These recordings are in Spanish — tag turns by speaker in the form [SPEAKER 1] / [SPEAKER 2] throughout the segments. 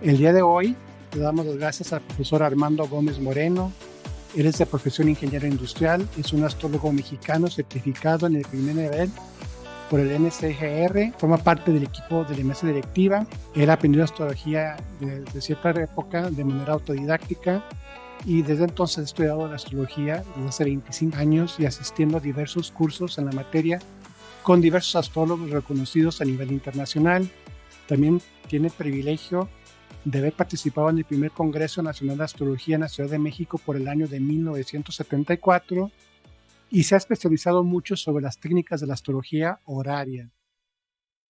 [SPEAKER 1] El día de hoy le damos las gracias al profesor Armando Gómez Moreno. Él es de profesión ingeniero industrial, es un astrólogo mexicano certificado en el primer nivel por el NCGR, forma parte del equipo de la mesa directiva. Él aprendió astrología desde cierta época de manera autodidáctica y desde entonces ha estudiado la astrología desde hace 25 años y asistiendo a diversos cursos en la materia con diversos astrólogos reconocidos a nivel internacional. También tiene el privilegio de haber participado en el primer Congreso Nacional de Astrología en la Ciudad de México por el año de 1974 y se ha especializado mucho sobre las técnicas de la astrología horaria.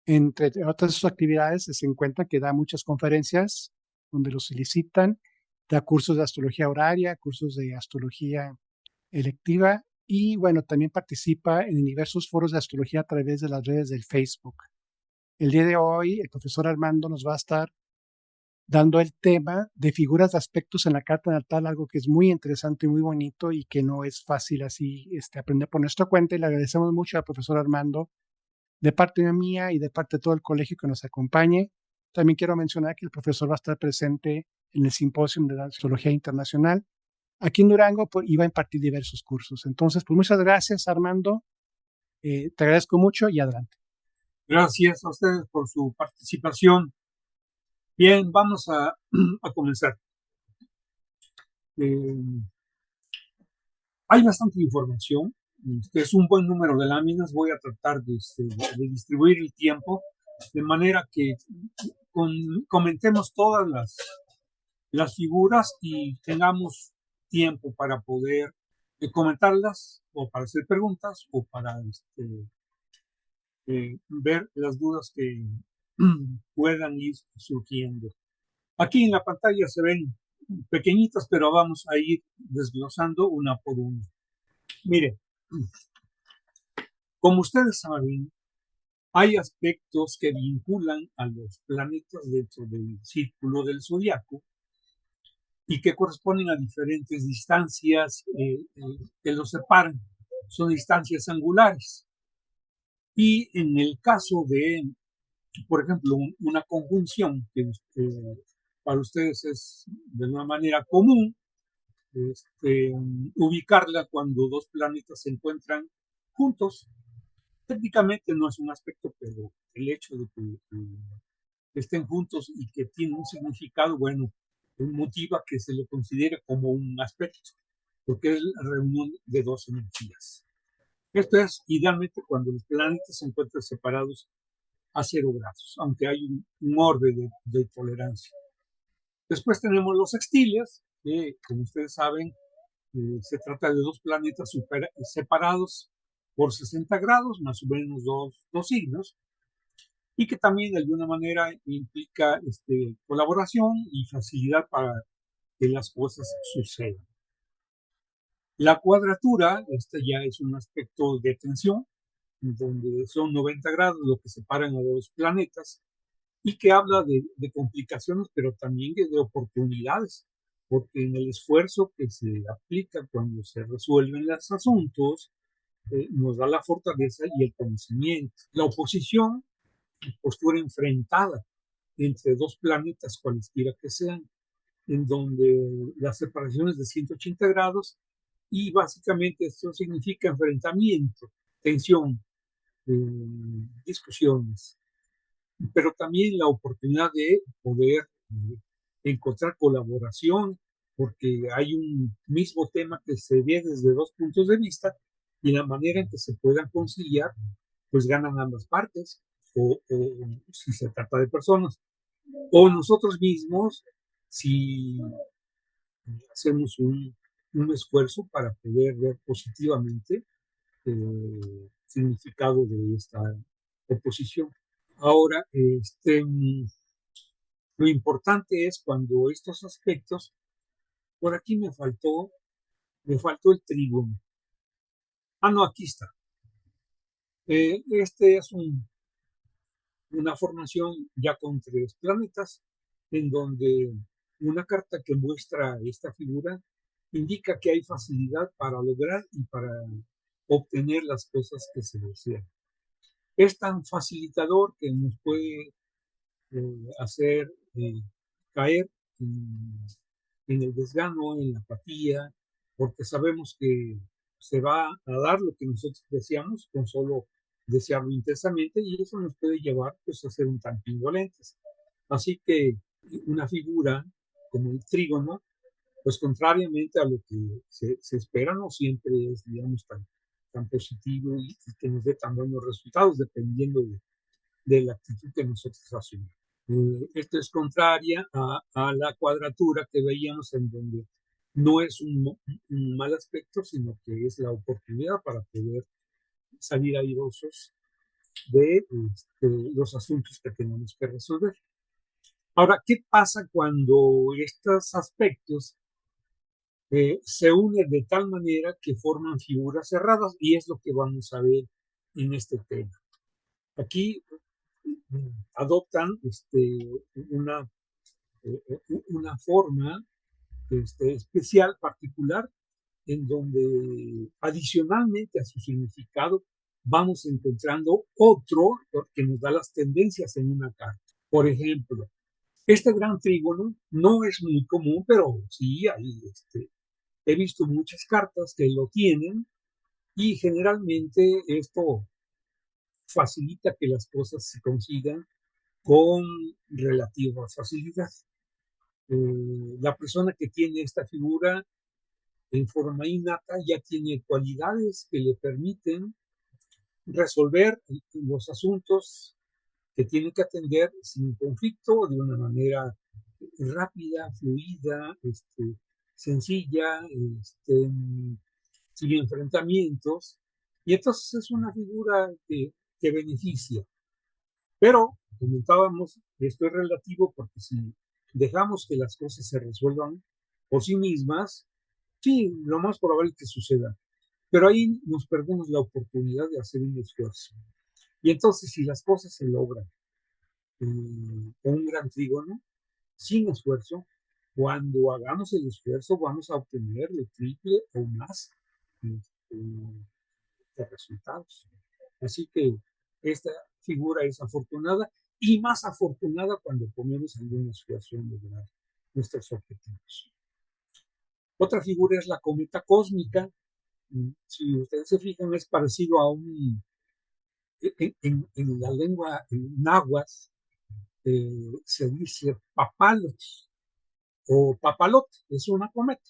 [SPEAKER 1] Entre otras sus actividades se encuentra que da muchas conferencias donde los solicitan, da cursos de astrología horaria, cursos de astrología electiva y bueno, también participa en diversos foros de astrología a través de las redes del Facebook. El día de hoy el profesor Armando nos va a estar dando el tema de figuras de aspectos en la carta natal, algo que es muy interesante y muy bonito y que no es fácil así aprender por nuestra cuenta. Y le agradecemos mucho al profesor Armando, de parte mía y de parte de todo el colegio que nos acompañe. También quiero mencionar que el profesor va a estar presente en el Simposio de la Astrología Internacional aquí en Durango y va a impartir diversos cursos. Entonces, pues muchas gracias, Armando. Te agradezco mucho y adelante.
[SPEAKER 2] Gracias a ustedes por su participación. Bien, vamos a comenzar. Hay bastante información. Es un buen número de láminas. Voy a tratar de distribuir el tiempo de manera que comentemos todas las figuras y tengamos tiempo para poder comentarlas o para hacer preguntas o para ver las dudas que puedan ir surgiendo. Aquí en la pantalla se ven pequeñitas, pero vamos a ir desglosando una por una. Mire, como ustedes saben, hay aspectos que vinculan a los planetas dentro del círculo del zodiaco y que corresponden a diferentes distancias que los separan. Son distancias angulares. Y en el caso de, por ejemplo, una conjunción que para ustedes es de una manera común, ubicarla cuando dos planetas se encuentran juntos. Técnicamente no es un aspecto, pero el hecho de que estén juntos y que tiene un significado, bueno, motiva que se lo considere como un aspecto, porque es la reunión de dos energías. Esto es idealmente cuando los planetas se encuentran separados a 0 grados, aunque hay un orbe de tolerancia. Después tenemos los sextiles, que como ustedes saben, se trata de dos planetas separados por 60 grados, más o menos dos signos, y que también de alguna manera implica colaboración y facilidad para que las cosas sucedan. La cuadratura, ya es un aspecto de tensión, donde son 90 grados lo que separan a dos planetas, y que habla de complicaciones, pero también de oportunidades, porque en el esfuerzo que se aplica cuando se resuelven los asuntos, nos da la fortaleza y el conocimiento. La oposición, postura enfrentada entre dos planetas, cualesquiera que sean, en donde la separación es de 180 grados y básicamente esto significa enfrentamiento, tensión, discusiones, pero también la oportunidad de poder encontrar colaboración, porque hay un mismo tema que se ve desde dos puntos de vista y la manera en que se puedan conciliar, pues ganan ambas partes, o si se trata de personas, o nosotros mismos, si hacemos un esfuerzo para poder ver positivamente el significado de esta oposición. Ahora, lo importante es cuando estos aspectos, por aquí me faltó el trígono. No, aquí está. Este es una formación ya con 3 planetas, en donde una carta que muestra esta figura indica que hay facilidad para lograr y para obtener las cosas que se desean. Es tan facilitador que nos puede hacer caer en, en el desgano, en la apatía, porque sabemos que se va a dar lo que nosotros deseamos con solo desearlo intensamente y eso nos puede llevar pues, a ser un tanto indolentes. Así que una figura como el trígono, pues contrariamente a lo que se espera, no siempre es, digamos, tan positivo y que nos dé tan buenos resultados dependiendo de la actitud que nosotros hacemos. Esto es contraria a la cuadratura que veíamos en donde no es un mal aspecto, sino que es la oportunidad para poder salir airosos de los asuntos que tenemos que resolver. Ahora, ¿qué pasa cuando estos aspectos se unen de tal manera que forman figuras cerradas? Y es lo que vamos a ver en este tema. Aquí adoptan una, una forma especial, particular, en donde adicionalmente a su significado vamos encontrando otro que nos da las tendencias en una carta. Por ejemplo, este gran trígono no es muy común, pero sí hay, he visto muchas cartas que lo tienen y generalmente esto facilita que las cosas se consigan con relativa facilidad. La persona que tiene esta figura en forma innata ya tiene cualidades que le permiten resolver los asuntos que tiene que atender sin conflicto, de una manera rápida, fluida, sencilla, sin enfrentamientos. Y entonces es una figura que beneficia. Pero, comentábamos, esto es relativo porque si dejamos que las cosas se resuelvan por sí mismas, sí, lo más probable es que suceda. Pero ahí nos perdemos la oportunidad de hacer un esfuerzo. Y entonces, si las cosas se logran con un gran trígono, sin esfuerzo, cuando hagamos el esfuerzo vamos a obtener el triple o más de resultados. Así que esta figura es afortunada y más afortunada cuando ponemos algún esfuerzo en lograr nuestros objetivos. Otra figura es la cometa cósmica. Si ustedes se fijan, es parecido a un, en la lengua náhuatl, se dice papalot o papalot, es una cometa,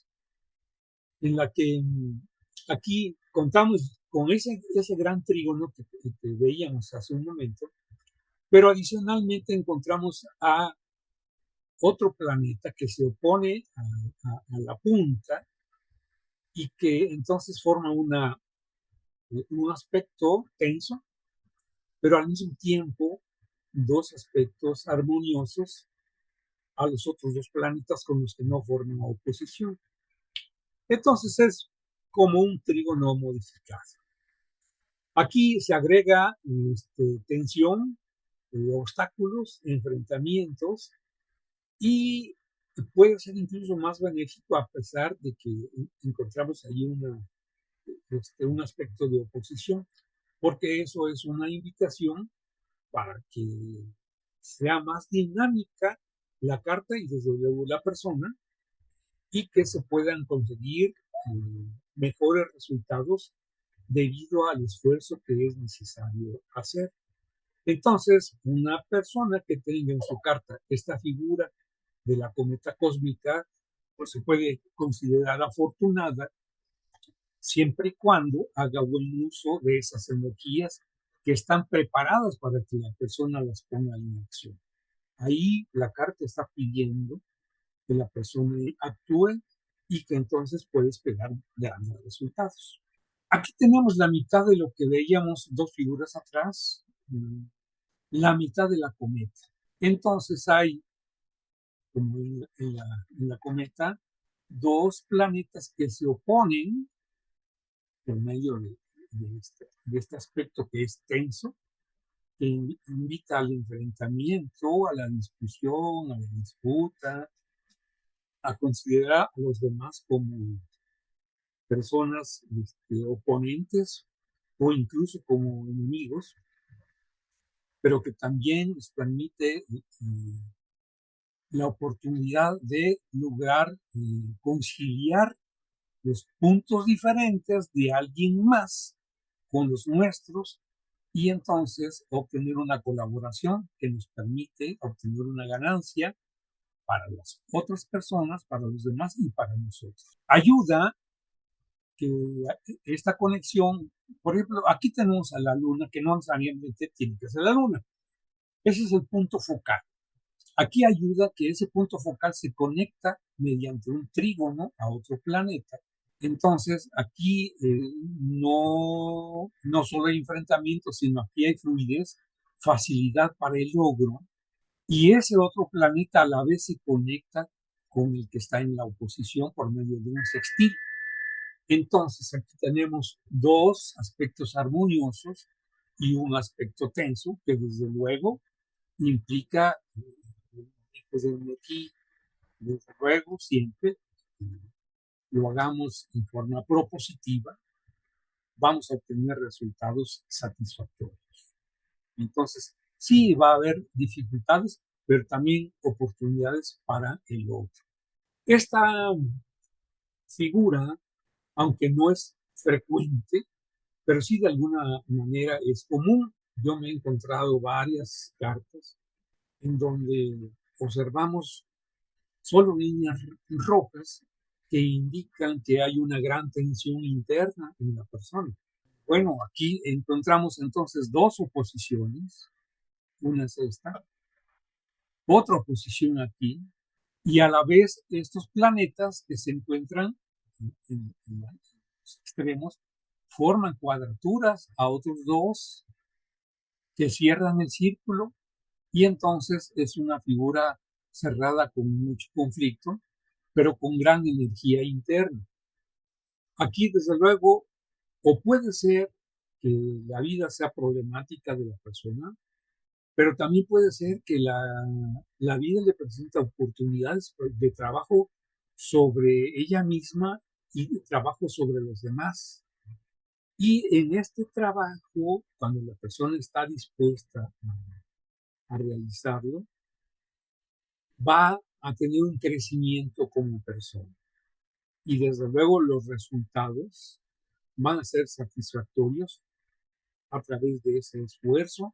[SPEAKER 2] en la que aquí contamos con ese gran trígono que veíamos hace un momento, pero adicionalmente encontramos a otro planeta que se opone a la punta y que entonces forma un aspecto tenso, pero al mismo tiempo dos aspectos armoniosos a los otros dos planetas con los que no forman oposición. Entonces es como un trígono modificado. Aquí se agrega tensión, obstáculos, enfrentamientos y puede ser incluso más benéfico a pesar de que encontramos ahí un aspecto de oposición, porque eso es una invitación para que sea más dinámica la carta y desde luego la persona y que se puedan conseguir mejores resultados debido al esfuerzo que es necesario hacer. Entonces, una persona que tenga en su carta esta figura de la cometa cósmica, pues se puede considerar afortunada siempre y cuando haga buen uso de esas energías que están preparadas para que la persona las ponga en acción. Ahí la carta está pidiendo que la persona actúe y que entonces puede esperar grandes resultados. Aquí tenemos la mitad de lo que veíamos dos figuras atrás, la mitad de la cometa. Entonces hay, como en la cometa, dos planetas que se oponen por medio de este aspecto que es tenso, que invita al enfrentamiento, a la discusión, a la disputa, a considerar a los demás como personas oponentes o incluso como enemigos, pero que también nos permite la oportunidad de lograr conciliar los puntos diferentes de alguien más con los nuestros y entonces obtener una colaboración que nos permite obtener una ganancia para las otras personas, para los demás y para nosotros. Ayuda que esta conexión, por ejemplo, aquí tenemos a la luna, que no necesariamente tiene que ser la luna. Ese es el punto focal. Aquí ayuda que ese punto focal se conecta mediante un trígono a otro planeta. Entonces, aquí no solo hay enfrentamiento, sino aquí hay fluidez, facilidad para el logro. Y ese otro planeta a la vez se conecta con el que está en la oposición por medio de un sextil. Entonces, aquí tenemos dos aspectos armoniosos y un aspecto tenso, que desde luego implica aquí, desde luego, siempre lo hagamos en forma propositiva, vamos a obtener resultados satisfactorios. Entonces, sí va a haber dificultades, pero también oportunidades para el otro. Esta figura, aunque no es frecuente, pero sí de alguna manera es común. Yo me he encontrado varias cartas en donde observamos solo líneas rojas que indican que hay una gran tensión interna en la persona. Bueno, aquí encontramos entonces dos oposiciones. Una es esta, otra oposición aquí, y a la vez estos planetas que se encuentran en los extremos forman cuadraturas a otros dos que cierran el círculo y entonces es una figura cerrada con mucho conflicto, pero con gran energía interna. Aquí, desde luego, o puede ser que la vida sea problemática de la persona, pero también puede ser que la vida le presenta oportunidades de trabajo sobre ella misma y de trabajo sobre los demás. Y en este trabajo, cuando la persona está dispuesta a realizarlo, va a tener un crecimiento como persona. Y desde luego los resultados van a ser satisfactorios a través de ese esfuerzo,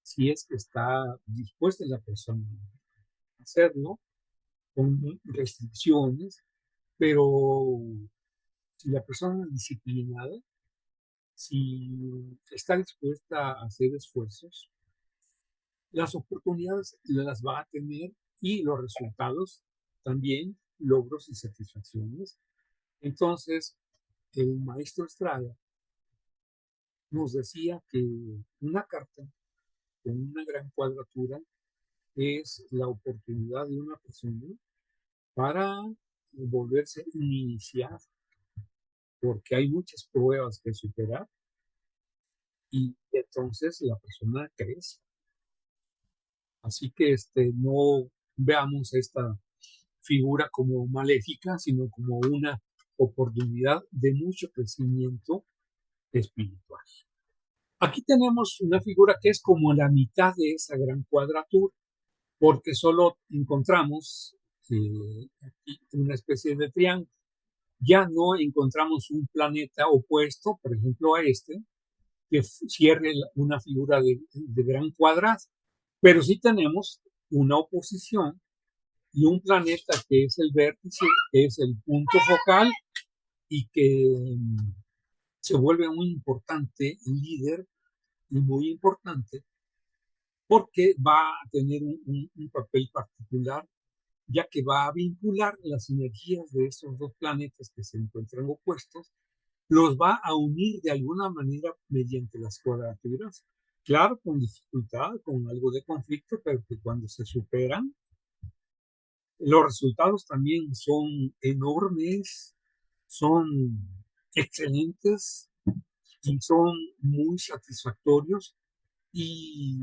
[SPEAKER 2] si es que está dispuesta la persona a hacerlo, con restricciones, pero si la persona es disciplinada, si está dispuesta a hacer esfuerzos, las oportunidades las va a tener y los resultados también, logros y satisfacciones. Entonces, el maestro Estrada nos decía que una carta con una gran cuadratura es la oportunidad de una persona para volverse a iniciar, porque hay muchas pruebas que superar y entonces la persona crece. Así que no veamos esta figura como maléfica, sino como una oportunidad de mucho crecimiento espiritual. Aquí tenemos una figura que es como la mitad de esa gran cuadratura, porque solo encontramos aquí una especie de triángulo. Ya no encontramos un planeta opuesto, por ejemplo, a que cierre una figura de gran cuadrado, pero sí tenemos una oposición y un planeta que es el vértice, que es el punto focal y que se vuelve un importante líder y muy importante porque va a tener un papel particular, ya que va a vincular las energías de esos dos planetas que se encuentran opuestos, los va a unir de alguna manera mediante las cuadraturas, claro, con dificultad, con algo de conflicto, pero que cuando se superan, los resultados también son enormes, son excelentes y son muy satisfactorios y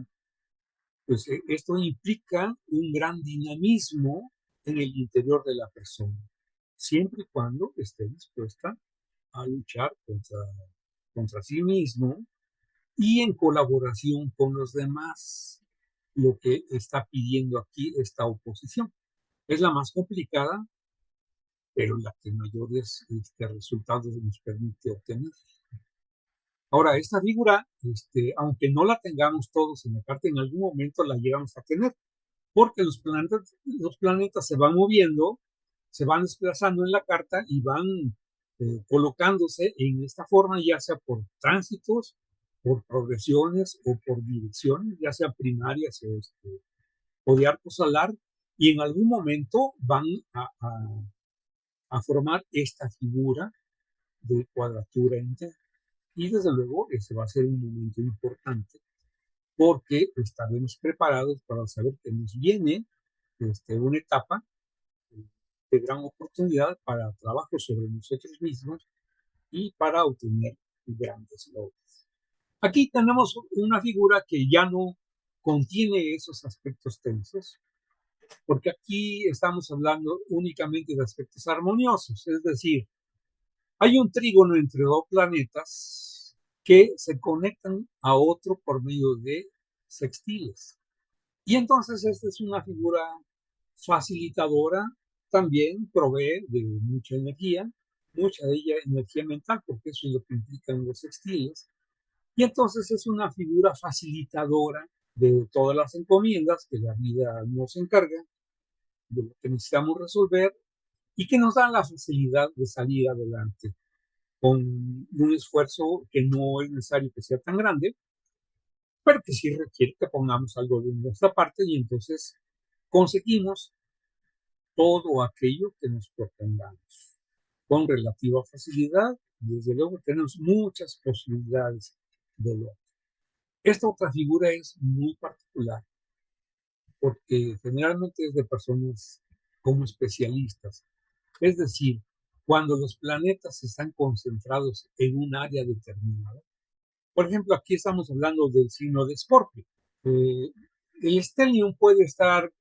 [SPEAKER 2] pues esto implica un gran dinamismo en el interior de la persona, siempre y cuando esté dispuesta a luchar contra sí mismo y en colaboración con los demás. lo que está pidiendo aquí esta oposición. Es la más complicada, pero la que mayores resultados nos permite obtener. Ahora, esta figura, aunque no la tengamos todos en la carta, en algún momento la llegamos a tener, porque los planetas se van moviendo, se van desplazando en la carta y van colocándose en esta forma, ya sea por tránsitos, por progresiones o por direcciones, ya sea primarias o de arco solar, y en algún momento van a formar esta figura de cuadratura entera. Y desde luego ese va a ser un momento importante porque estaremos preparados para saber que nos viene una etapa de gran oportunidad para trabajo sobre nosotros mismos y para obtener grandes logros. Aquí tenemos una figura que ya no contiene esos aspectos tensos, porque aquí estamos hablando únicamente de aspectos armoniosos, es decir, hay un trígono entre dos planetas que se conectan a otro por medio de sextiles. Y entonces esta es una figura facilitadora, también provee de mucha de ella energía mental, porque eso es lo que implican los sextiles. Y entonces es una figura facilitadora de todas las encomiendas que la vida nos encarga, de lo que necesitamos resolver y que nos dan la facilidad de salir adelante con un esfuerzo que no es necesario que sea tan grande, pero que sí requiere que pongamos algo de nuestra parte y entonces conseguimos todo aquello que nos propongamos con relativa facilidad. Desde luego tenemos muchas posibilidades de logro. Esta otra figura es muy particular porque generalmente es de personas como especialistas. Es decir, cuando los planetas están concentrados en un área determinada. Por ejemplo, aquí estamos hablando del signo de Escorpio. El stellium puede estar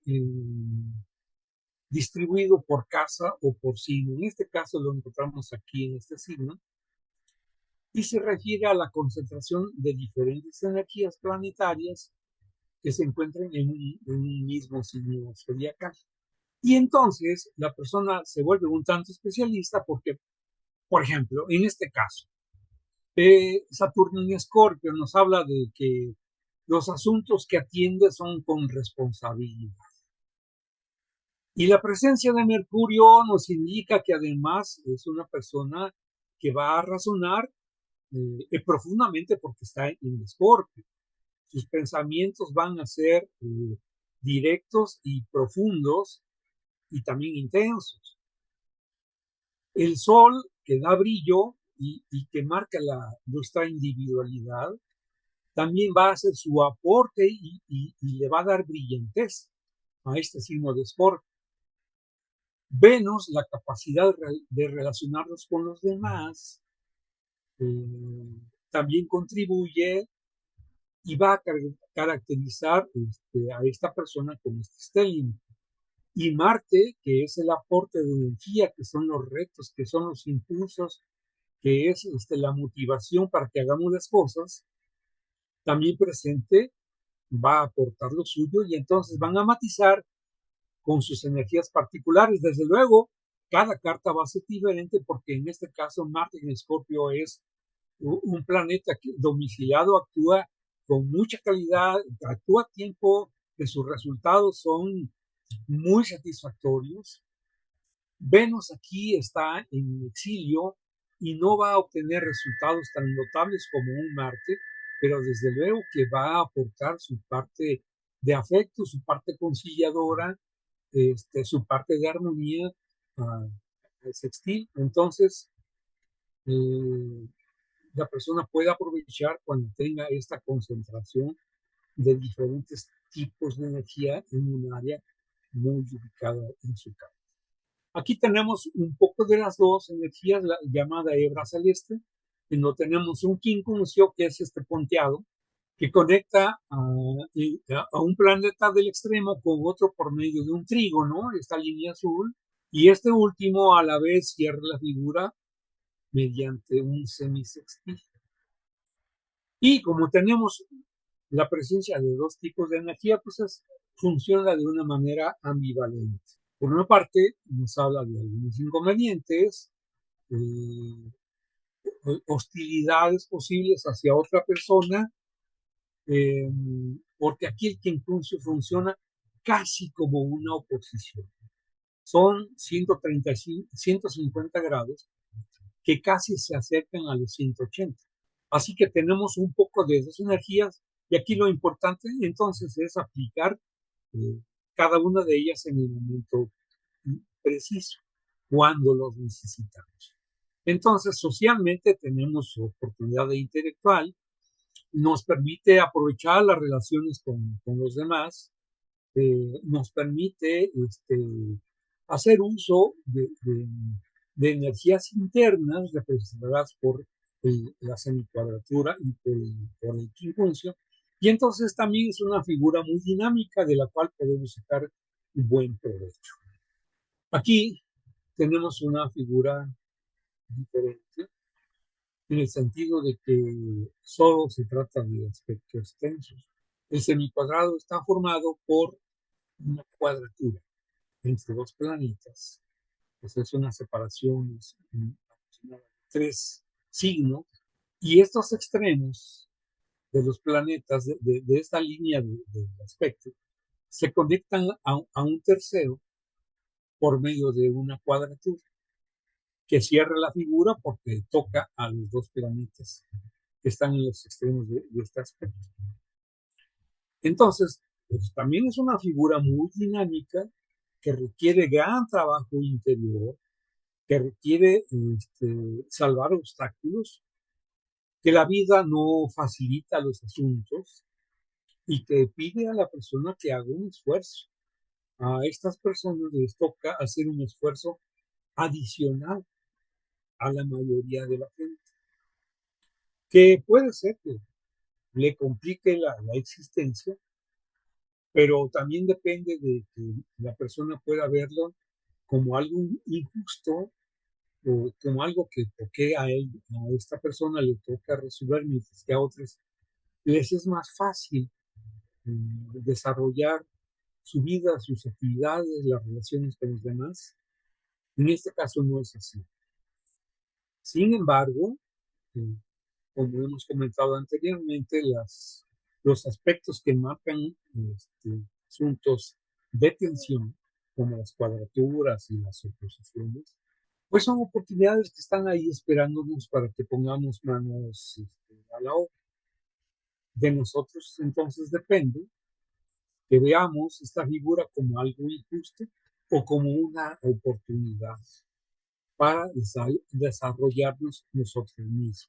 [SPEAKER 2] distribuido por casa o por signo. En este caso lo encontramos aquí en este signo y se refiere a la concentración de diferentes energías planetarias que se encuentran en un mismo signo zodiacal. Y entonces la persona se vuelve un tanto especialista porque, por ejemplo, en este caso, Saturno en Escorpio nos habla de que los asuntos que atiende son con responsabilidad. Y la presencia de Mercurio nos indica que además es una persona que va a razonar profundamente porque está en Escorpio. Sus pensamientos van a ser directos y profundos y también intensos. El Sol que da brillo y que marca nuestra individualidad, también va a hacer su aporte y le va a dar brillantez a este signo de Escorpio. Venus, la capacidad de relacionarnos con los demás, también contribuye y va a caracterizar a esta persona con este stellium. Y Marte, que es el aporte de energía, que son los retos, que son los impulsos, que es la motivación para que hagamos las cosas, también presente, va a aportar lo suyo y entonces van a matizar con sus energías particulares. Desde luego, cada carta va a ser diferente porque en este caso Marte en Escorpio es un planeta que domiciliado actúa con mucha calidad, actúa a tiempo, que sus resultados son muy satisfactorios. Venus aquí está en exilio y no va a obtener resultados tan notables como un Marte, pero desde luego que va a aportar su parte de afecto, su parte conciliadora, su parte de armonía al sextil. Entonces, la persona puede aprovechar cuando tenga esta concentración de diferentes tipos de energía en un área muy ubicada en su campo. Aquí tenemos un poco de las dos energías, la llamada hebra celeste, y no tenemos un quincuncio, que es este ponteado, que conecta a un planeta del extremo con otro por medio de un trígono, esta línea azul, y este último a la vez cierra la figura mediante un semisextil. Y como tenemos la presencia de dos tipos de energía pues funciona de una manera ambivalente. Por una parte, nos habla de algunos inconvenientes, eh, hostilidades posibles hacia otra persona, eh, porque aquí el quincuncio funciona casi como una oposición. Son 135, 150 grados que casi se acercan a los 180. Así que tenemos un poco de esas energías y aquí lo importante entonces es aplicar eh, cada una de ellas en el momento preciso, cuando los necesitamos. Entonces, socialmente tenemos oportunidad de intelectual, nos permite aprovechar las relaciones con los demás, nos permite hacer uso de energías internas representadas por la semicuadratura y por el quincuncio, y entonces también es una figura muy dinámica de la cual podemos sacar un buen provecho. Aquí tenemos una figura diferente en el sentido de que solo se trata de aspectos tensos. El semicuadrado está formado por una cuadratura entre dos planetas. Pues es una separación de 3 signos, y estos extremos de los planetas de esta línea de aspecto se conectan a un tercero por medio de una cuadratura que cierra la figura porque toca a los dos planetas que están en los extremos de este aspecto. Entonces, pues también es una figura muy dinámica que requiere gran trabajo interior, que requiere salvar obstáculos, que la vida no facilita los asuntos y que pide a la persona que haga un esfuerzo. A estas personas les toca hacer un esfuerzo adicional a la mayoría de la gente, que puede ser que le complique la existencia, pero también depende de que la persona pueda verlo como algo injusto o como algo que porque a esta persona le toca resolver, mientras que a otras les es más fácil desarrollar su vida, sus actividades, las relaciones con los demás. En este caso no es así. Sin embargo, eh, como hemos comentado anteriormente, los aspectos que marcan asuntos de tensión, como las cuadraturas y las oposiciones, pues son oportunidades que están ahí esperándonos para que pongamos manos a la obra. De nosotros entonces depende que veamos esta figura como algo injusto o como una oportunidad para desarrollarnos nosotros mismos.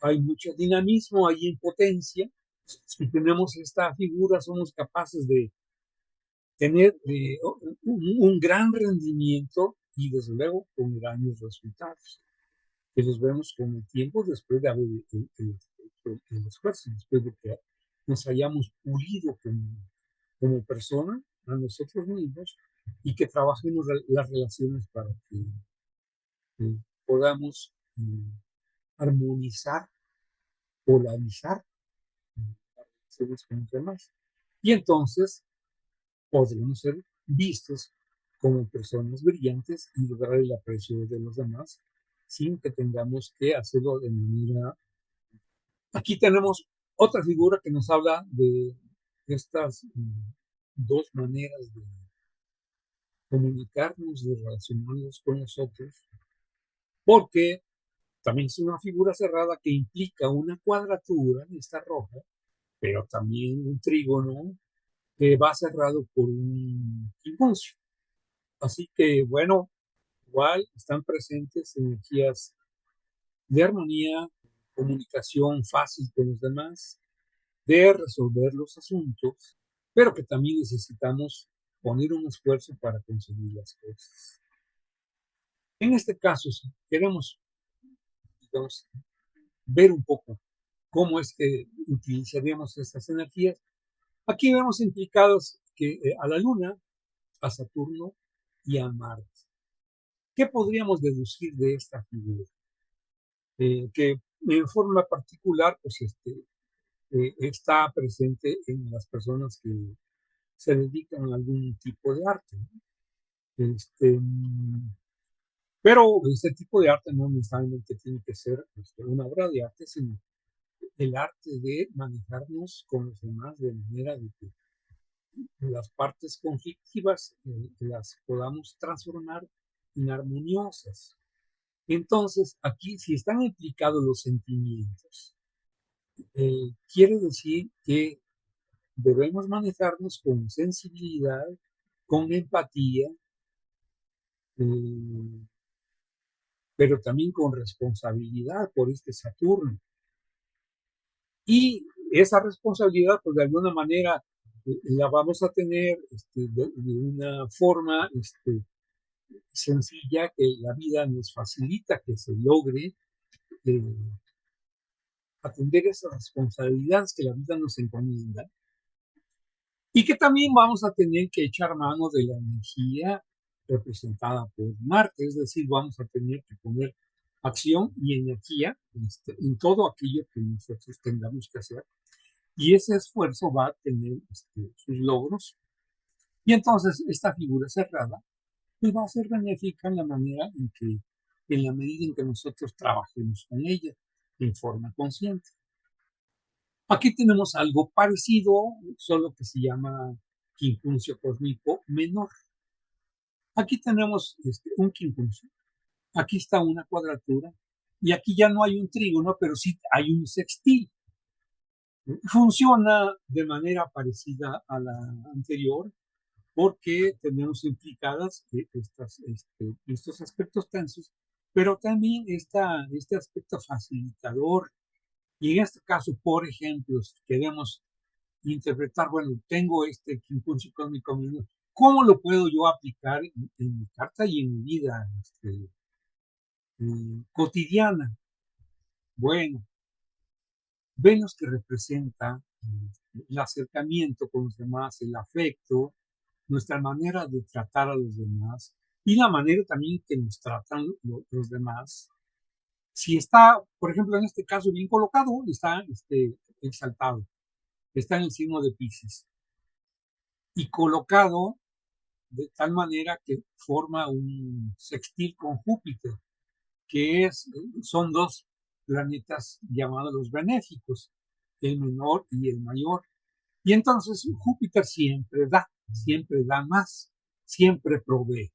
[SPEAKER 2] Hay mucho dinamismo, hay impotencia. Si tenemos esta figura, somos capaces de tener un gran rendimiento y desde luego con grandes resultados, que los vemos con el tiempo después de haber el esfuerzo, después de que nos hayamos pulido como persona a nosotros mismos y que trabajemos las relaciones para que podamos armonizar, polarizar las relaciones con los demás. Y entonces podremos ser vistos como personas brillantes y lograr el aprecio de los demás sin que tengamos que hacerlo de manera... Aquí tenemos otra figura que nos habla de estas dos maneras de comunicarnos, de relacionarnos con nosotros, porque también es una figura cerrada que implica una cuadratura, esta roja, pero también un trígono que va cerrado por un quincuncio. Así que, bueno, igual están presentes energías de armonía, comunicación fácil con los demás, de resolver los asuntos, pero que también necesitamos poner un esfuerzo para conseguir las cosas. En este caso, si queremos, digamos, ver un poco cómo es que utilizaríamos estas energías, aquí vemos implicados que a la Luna, a Saturno y a Marte. ¿Qué podríamos deducir de esta figura? Que en forma particular, pues está presente en las personas que se dedican a algún tipo de arte, ¿no? Pero este tipo de arte no necesariamente tiene que ser una obra de arte, sino el arte de manejarnos con los demás de manera de que las partes conflictivas las podamos transformar en armoniosas. Entonces, aquí si están implicados los sentimientos, quiere decir que debemos manejarnos con sensibilidad, con empatía, eh, pero también con responsabilidad por este Saturno. Y esa responsabilidad, pues de alguna manera, la vamos a tener de una forma sencilla que la vida nos facilita que se logre eh, atender esas responsabilidades que la vida nos encomienda y que también vamos a tener que echar mano de la energía representada por Marte, es decir, vamos a tener que poner acción y energía en todo aquello que nosotros tengamos que hacer y ese esfuerzo va a tener sus logros y entonces esta figura cerrada pues va a ser benéfica en la manera en que, en la medida en que nosotros trabajemos con ella en forma consciente. Aquí tenemos algo parecido, solo que se llama quincuncio cósmico menor. Aquí tenemos un quincuncio, aquí está una cuadratura y aquí ya no hay un trígono, pero sí hay un sextil. Funciona de manera parecida a la anterior porque tenemos implicadas estos aspectos tensos, pero también este aspecto facilitador. Y en este caso, por ejemplo, si queremos interpretar, bueno, tengo este quincuncio cósmico, ¿cómo lo puedo yo aplicar en mi carta y en mi vida cotidiana? Bueno, Venus que representa el acercamiento con los demás, el afecto, nuestra manera de tratar a los demás y la manera también que nos tratan los demás. Si está, por ejemplo, en este caso bien colocado, está exaltado, está en el signo de Piscis y colocado de tal manera que forma un sextil con Júpiter, que son dos planetas llamados los benéficos, el menor y el mayor. Y entonces Júpiter siempre da más, siempre provee.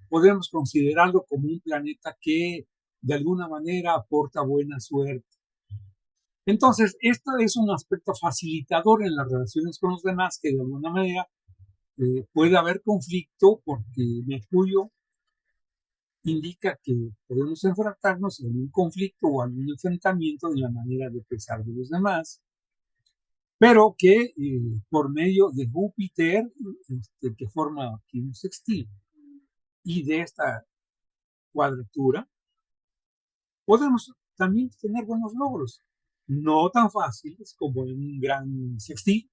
[SPEAKER 2] Podemos considerarlo como un planeta que de alguna manera aporta buena suerte. Entonces, esto es un aspecto facilitador en las relaciones con los demás que de alguna manera puede haber conflicto porque Mercurio indica que podemos enfrentarnos en un conflicto o algún enfrentamiento de la manera de pensar de los demás, pero que por medio de Júpiter, que forma aquí un sextil, y de esta cuadratura, podemos también tener buenos logros, no tan fáciles como en un gran sextil,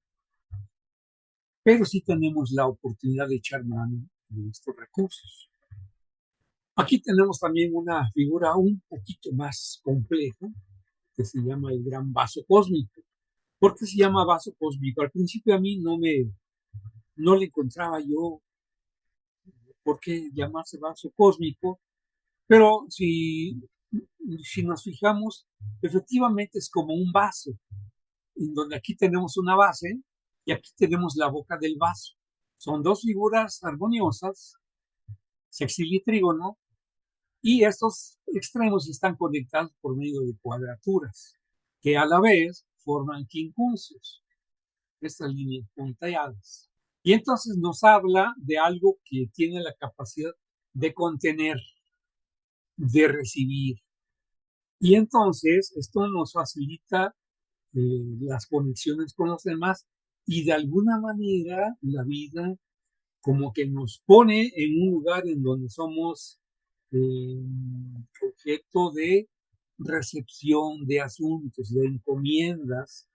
[SPEAKER 2] pero sí tenemos la oportunidad de echar mano de estos recursos. Aquí tenemos también una figura un poquito más compleja que se llama el gran vaso cósmico. ¿Por qué se llama vaso cósmico? Al principio a mí no le encontraba yo por qué llamarse vaso cósmico, pero si nos fijamos, efectivamente es como un vaso, en donde aquí tenemos una base y aquí tenemos la boca del vaso. Son dos figuras armoniosas, sextil y trígono, y estos extremos están conectados por medio de cuadraturas, que a la vez forman quincunциos, estas líneas punteadas. Y entonces nos habla de algo que tiene la capacidad de contener, de recibir. Y entonces esto nos facilita las conexiones con los demás y de alguna manera la vida como que nos pone en un lugar en donde somos objeto de recepción de asuntos, de encomiendas,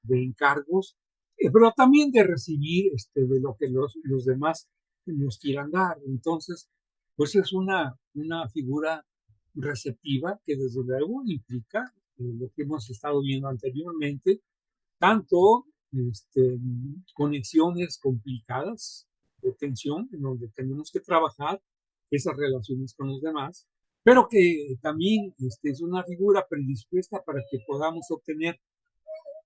[SPEAKER 2] de encargos, pero también de recibir de lo que los demás nos quieran dar. Entonces, pues es una figura receptiva que desde luego implica lo que hemos estado viendo anteriormente, tanto conexiones complicadas de tensión en donde tenemos que trabajar esas relaciones con los demás, pero que también es una figura predispuesta para que podamos obtener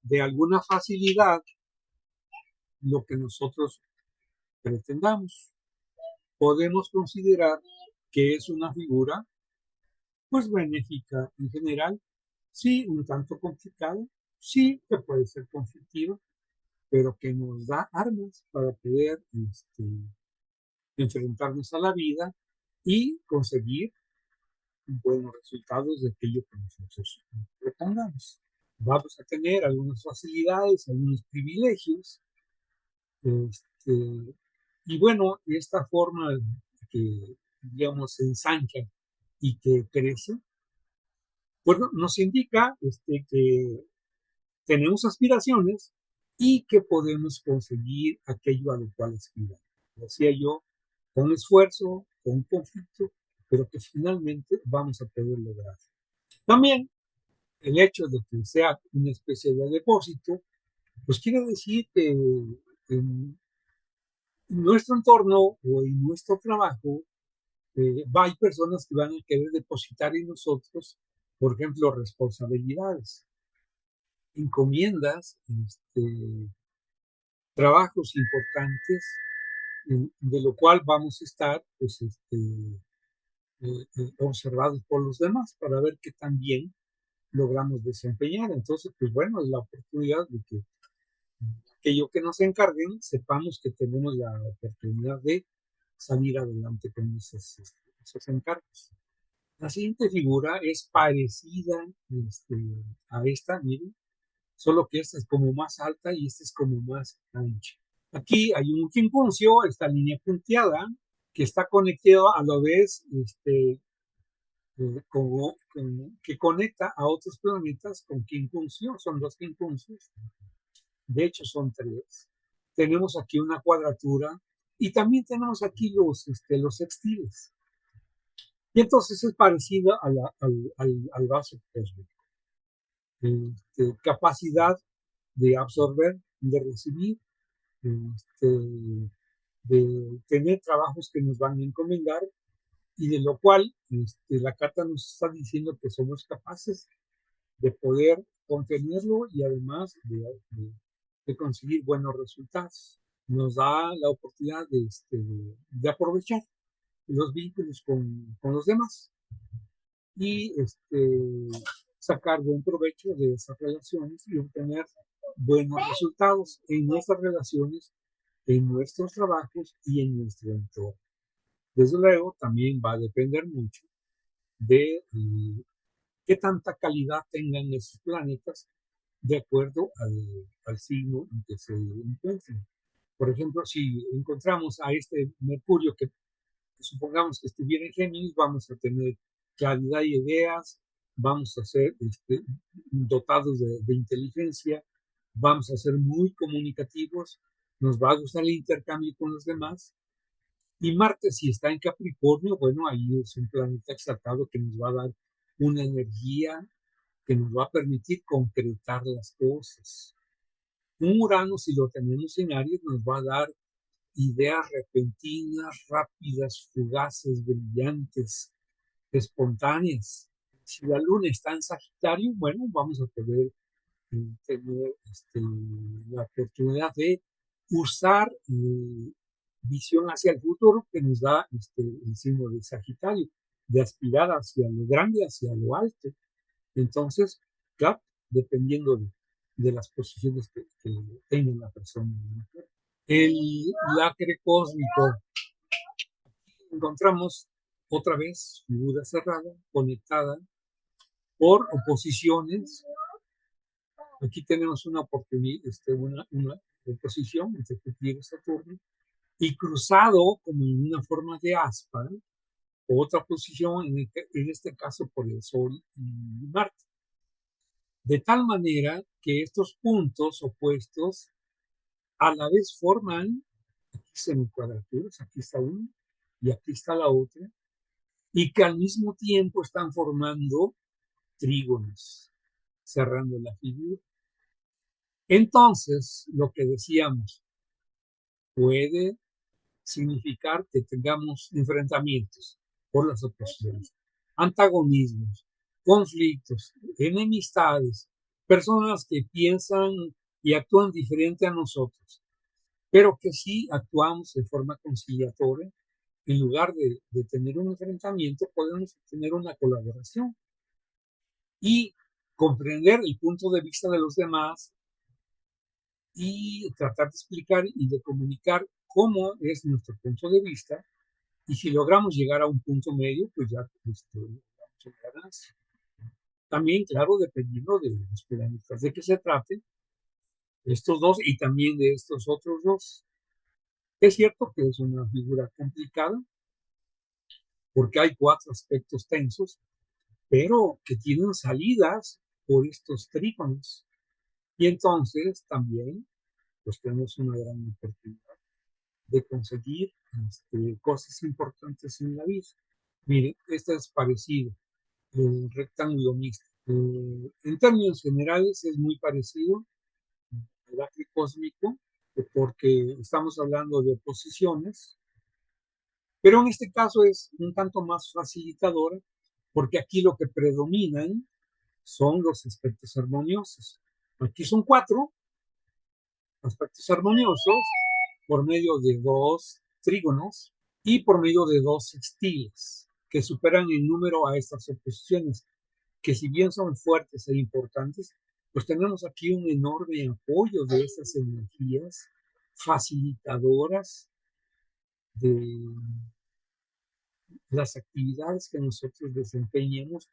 [SPEAKER 2] de alguna facilidad lo que nosotros pretendamos. Podemos considerar que es una figura pues benéfica en general, sí, un tanto complicada, sí, que puede ser conflictiva, pero que nos da armas para poder enfrentarnos a la vida y conseguir buenos resultados de aquello que nosotros propongamos. Vamos a tener algunas facilidades, algunos privilegios, y bueno, esta forma que, digamos, se ensancha y que crece, bueno, nos indica que tenemos aspiraciones y que podemos conseguir aquello a lo cual aspiramos. Decía yo, con esfuerzo, con conflicto, pero que finalmente vamos a poder lograr. También el hecho de que sea una especie de depósito, pues quiere decir que en nuestro entorno o en nuestro trabajo hay personas que van a querer depositar en nosotros, por ejemplo, responsabilidades, encomiendas, trabajos importantes, de lo cual vamos a estar pues, observados por los demás para ver qué tan bien logramos desempeñar. Entonces, pues bueno, es la oportunidad de que aquello que nos encarguen, sepamos que tenemos la oportunidad de salir adelante con esos encargos. La siguiente figura es parecida a esta, miren, solo que esta es como más alta y esta es como más ancha. Aquí hay un quincuncio, esta línea punteada, que está conectado a la vez que conecta a otros planetas con quincuncio, son dos quincuncios, de hecho son tres. Tenemos aquí una cuadratura y también tenemos aquí los sextiles. Y entonces es parecido al vaso cósmico. Capacidad de absorber, de recibir, de tener trabajos que nos van a encomendar y de lo cual la carta nos está diciendo que somos capaces de poder contenerlo y además de conseguir buenos resultados. Nos da la oportunidad de aprovechar los vínculos con los demás y sacar buen provecho de esas relaciones y obtener buenos resultados en nuestras relaciones, en nuestros trabajos y en nuestro entorno. Desde luego, también va a depender mucho de qué tanta calidad tengan esos planetas de acuerdo al signo en que se encuentren. Por ejemplo, si encontramos a este Mercurio que supongamos que estuviera en Géminis, vamos a tener claridad de ideas, vamos a ser dotados de inteligencia, vamos a ser muy comunicativos, nos va a gustar el intercambio con los demás. Y Marte, si está en Capricornio, bueno, ahí es un planeta exaltado que nos va a dar una energía que nos va a permitir concretar las cosas. Un Urano, si lo tenemos en Aries, nos va a dar ideas repentinas, rápidas, fugaces, brillantes, espontáneas. Si la Luna está en Sagitario, bueno, vamos a poder tener la oportunidad de usar visión hacia el futuro que nos da el signo de Sagitario, de aspirar hacia lo grande, hacia lo alto. Entonces, claro, dependiendo de las posiciones que tenga la persona. El lacre cósmico, encontramos otra vez figura cerrada, conectada por oposiciones. Aquí tenemos una oportunidad, una oposición entre Júpiter y Saturno, y cruzado como en una forma de aspa, otra posición, en este caso por el Sol y Marte. De tal manera que estos puntos opuestos a la vez forman aquí semicuadraturas, aquí está una y aquí está la otra, y que al mismo tiempo están formando trígonos. cerrando la figura. Entonces, lo que decíamos puede significar que tengamos enfrentamientos por las oposiciones, antagonismos, conflictos, enemistades, personas que piensan y actúan diferente a nosotros, pero que sí actuamos de forma conciliatoria. En lugar de tener un enfrentamiento, podemos tener una colaboración y comprender el punto de vista de los demás y tratar de explicar y de comunicar cómo es nuestro punto de vista. Y si logramos llegar a un punto medio, pues ya ganancia. También, claro, dependiendo de los planetas de qué se trate, estos dos y también de estos otros dos. Es cierto que es una figura complicada porque hay 4 aspectos tensos, pero que tienen salidas por estos trígonos. Y entonces también pues tenemos una gran oportunidad de conseguir cosas importantes en la vida. Mire, este es parecido, el rectángulo mixto. En términos generales es muy parecido al acre cósmico, porque estamos hablando de oposiciones, pero en este caso es un tanto más facilitadora, porque aquí lo que predominan son los aspectos armoniosos. Aquí son 4 aspectos armoniosos por medio de 2 trígonos y por medio de 2 sextiles que superan en número a estas oposiciones, que si bien son fuertes e importantes, pues tenemos aquí un enorme apoyo de estas energías facilitadoras de las actividades que nosotros desempeñemos,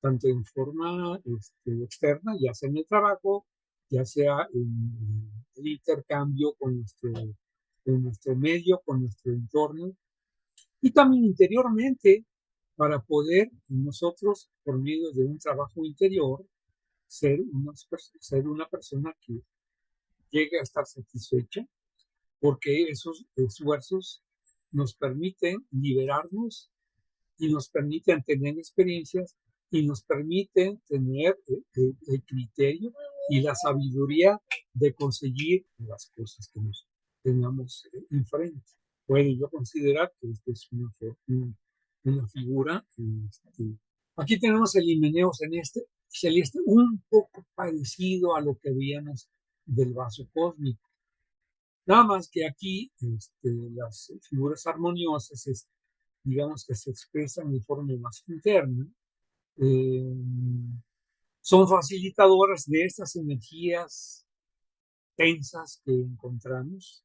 [SPEAKER 2] tanto en forma externa, ya sea en el trabajo, ya sea en el intercambio con nuestro medio, con nuestro entorno, y también interiormente, para poder nosotros, por medio de un trabajo interior, ser una persona que llegue a estar satisfecha, porque esos esfuerzos nos permiten liberarnos y nos permiten tener experiencias y nos permiten tener el criterio y la sabiduría de conseguir las cosas que nos tengamos enfrente. Puedo yo considerar que esta es una figura. Aquí tenemos el Himeneo celeste, un poco parecido a lo que veíamos del vaso cósmico. Nada más que aquí las figuras armoniosas, digamos que se expresan de forma más interna, eh, son facilitadoras de estas energías tensas que encontramos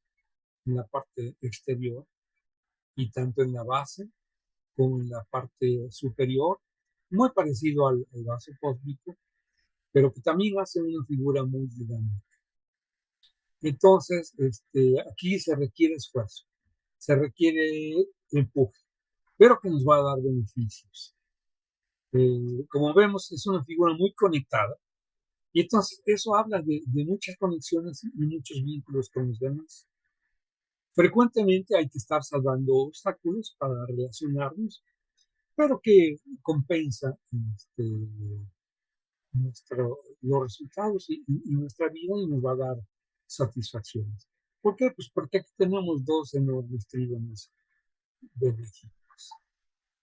[SPEAKER 2] en la parte exterior y tanto en la base como en la parte superior, muy parecido al vaso cósmico, pero que también hace una figura muy dinámica. Entonces, aquí se requiere esfuerzo, se requiere empuje, pero que nos va a dar beneficios. Como vemos, es una figura muy conectada y entonces eso habla de muchas conexiones y muchos vínculos con los demás. Frecuentemente hay que estar salvando obstáculos para relacionarnos, pero que compensa los resultados y nuestra vida y nos va a dar satisfacciones. ¿Por qué? Pues porque aquí tenemos 2 enormes trígonos benéficos,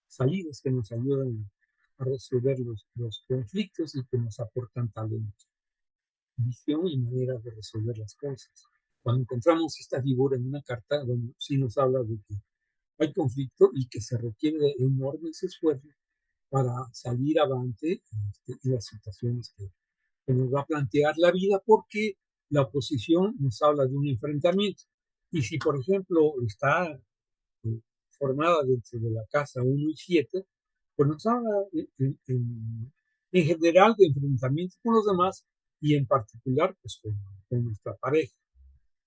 [SPEAKER 2] salidas que nos ayudan a resolver los conflictos y que nos aportan talento, visión y manera de resolver las cosas. Cuando encontramos esta figura en una carta, bueno, sí nos habla de que hay conflicto y que se requiere de enormes esfuerzos para salir avante en las situaciones que nos va a plantear la vida, porque la oposición nos habla de un enfrentamiento. Y si, por ejemplo, está formada dentro de la casa 1 y 7, pues nos habla en general de enfrentamiento con los demás y en particular pues con nuestra pareja.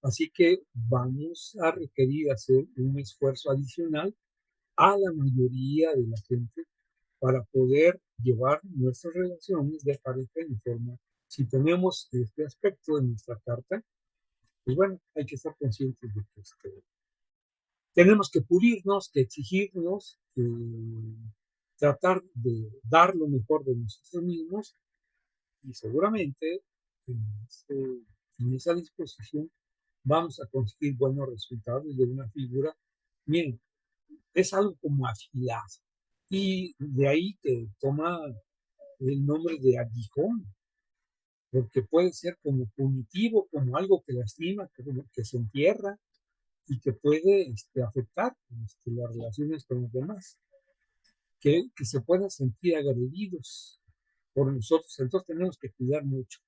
[SPEAKER 2] Así que vamos a requerir hacer un esfuerzo adicional a la mayoría de la gente para poder llevar nuestras relaciones de pareja en forma. Si tenemos este aspecto de nuestra carta, pues bueno, hay que estar conscientes de que tenemos que pulirnos, que exigirnos, que tratar de dar lo mejor de nosotros mismos Y seguramente en, en esa disposición vamos a conseguir buenos resultados de una figura. Miren, es algo como afilado. Y de ahí que toma el nombre de aguijón, porque puede ser como punitivo, como algo que lastima, que se entierra y que puede afectar las relaciones con los demás, que se puedan sentir agredidos por nosotros. Entonces tenemos que cuidar mucho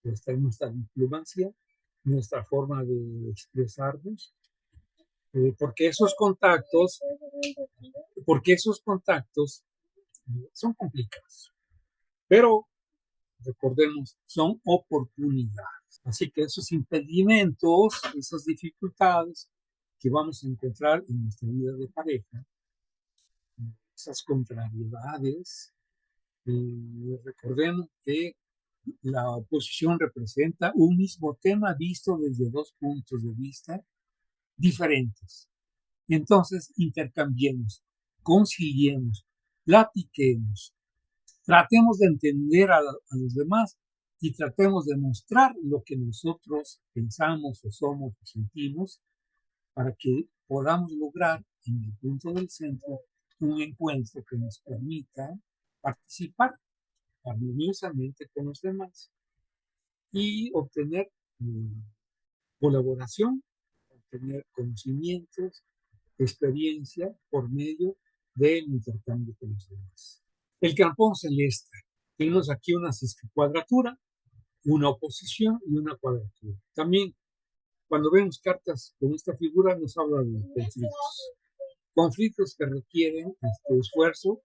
[SPEAKER 2] nuestra diplomacia, nuestra forma de expresarnos, porque esos contactos, son complicados, pero recordemos, son oportunidades. Así que esos impedimentos, esas dificultades que vamos a encontrar en nuestra vida de pareja, esas contrariedades, recordemos que la oposición representa un mismo tema visto desde dos puntos de vista diferentes. Entonces, intercambiemos, conciliemos, platiquemos, tratemos de entender a los demás y tratemos de mostrar lo que nosotros pensamos o somos o sentimos para que podamos lograr en el punto del centro un encuentro que nos permita participar armoniosamente con los demás y obtener colaboración, obtener conocimientos, experiencia por medio del intercambio con los demás. El campón celeste. Tenemos aquí una cuadratura, una oposición y una cuadratura. También, cuando vemos cartas con esta figura, nos habla de conflictos. Conflictos que requieren esfuerzo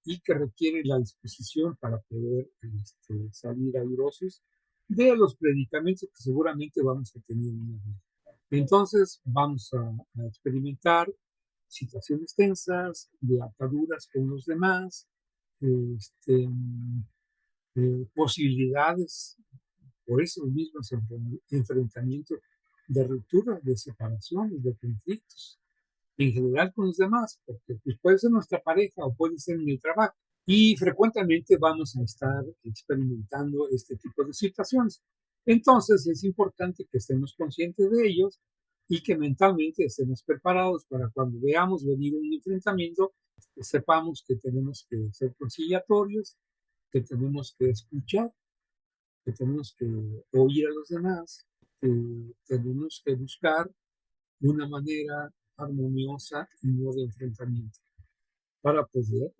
[SPEAKER 2] y que requieren la disposición para poder salir airosos de los predicamentos que seguramente vamos a tener en la vida. Entonces, vamos a experimentar situaciones tensas, de ataduras con los demás, este, posibilidades, por eso mismos enfrentamientos de rupturas, de separaciones, de conflictos, en general con los demás, porque pues, puede ser nuestra pareja o puede ser en el trabajo. Y frecuentemente vamos a estar experimentando este tipo de situaciones. Entonces es importante que estemos conscientes de ellos y que mentalmente estemos preparados para cuando veamos venir un enfrentamiento, que sepamos que tenemos que ser conciliatorios, que tenemos que escuchar, que tenemos que oír a los demás, que tenemos que buscar una manera armoniosa y no de enfrentamiento para poder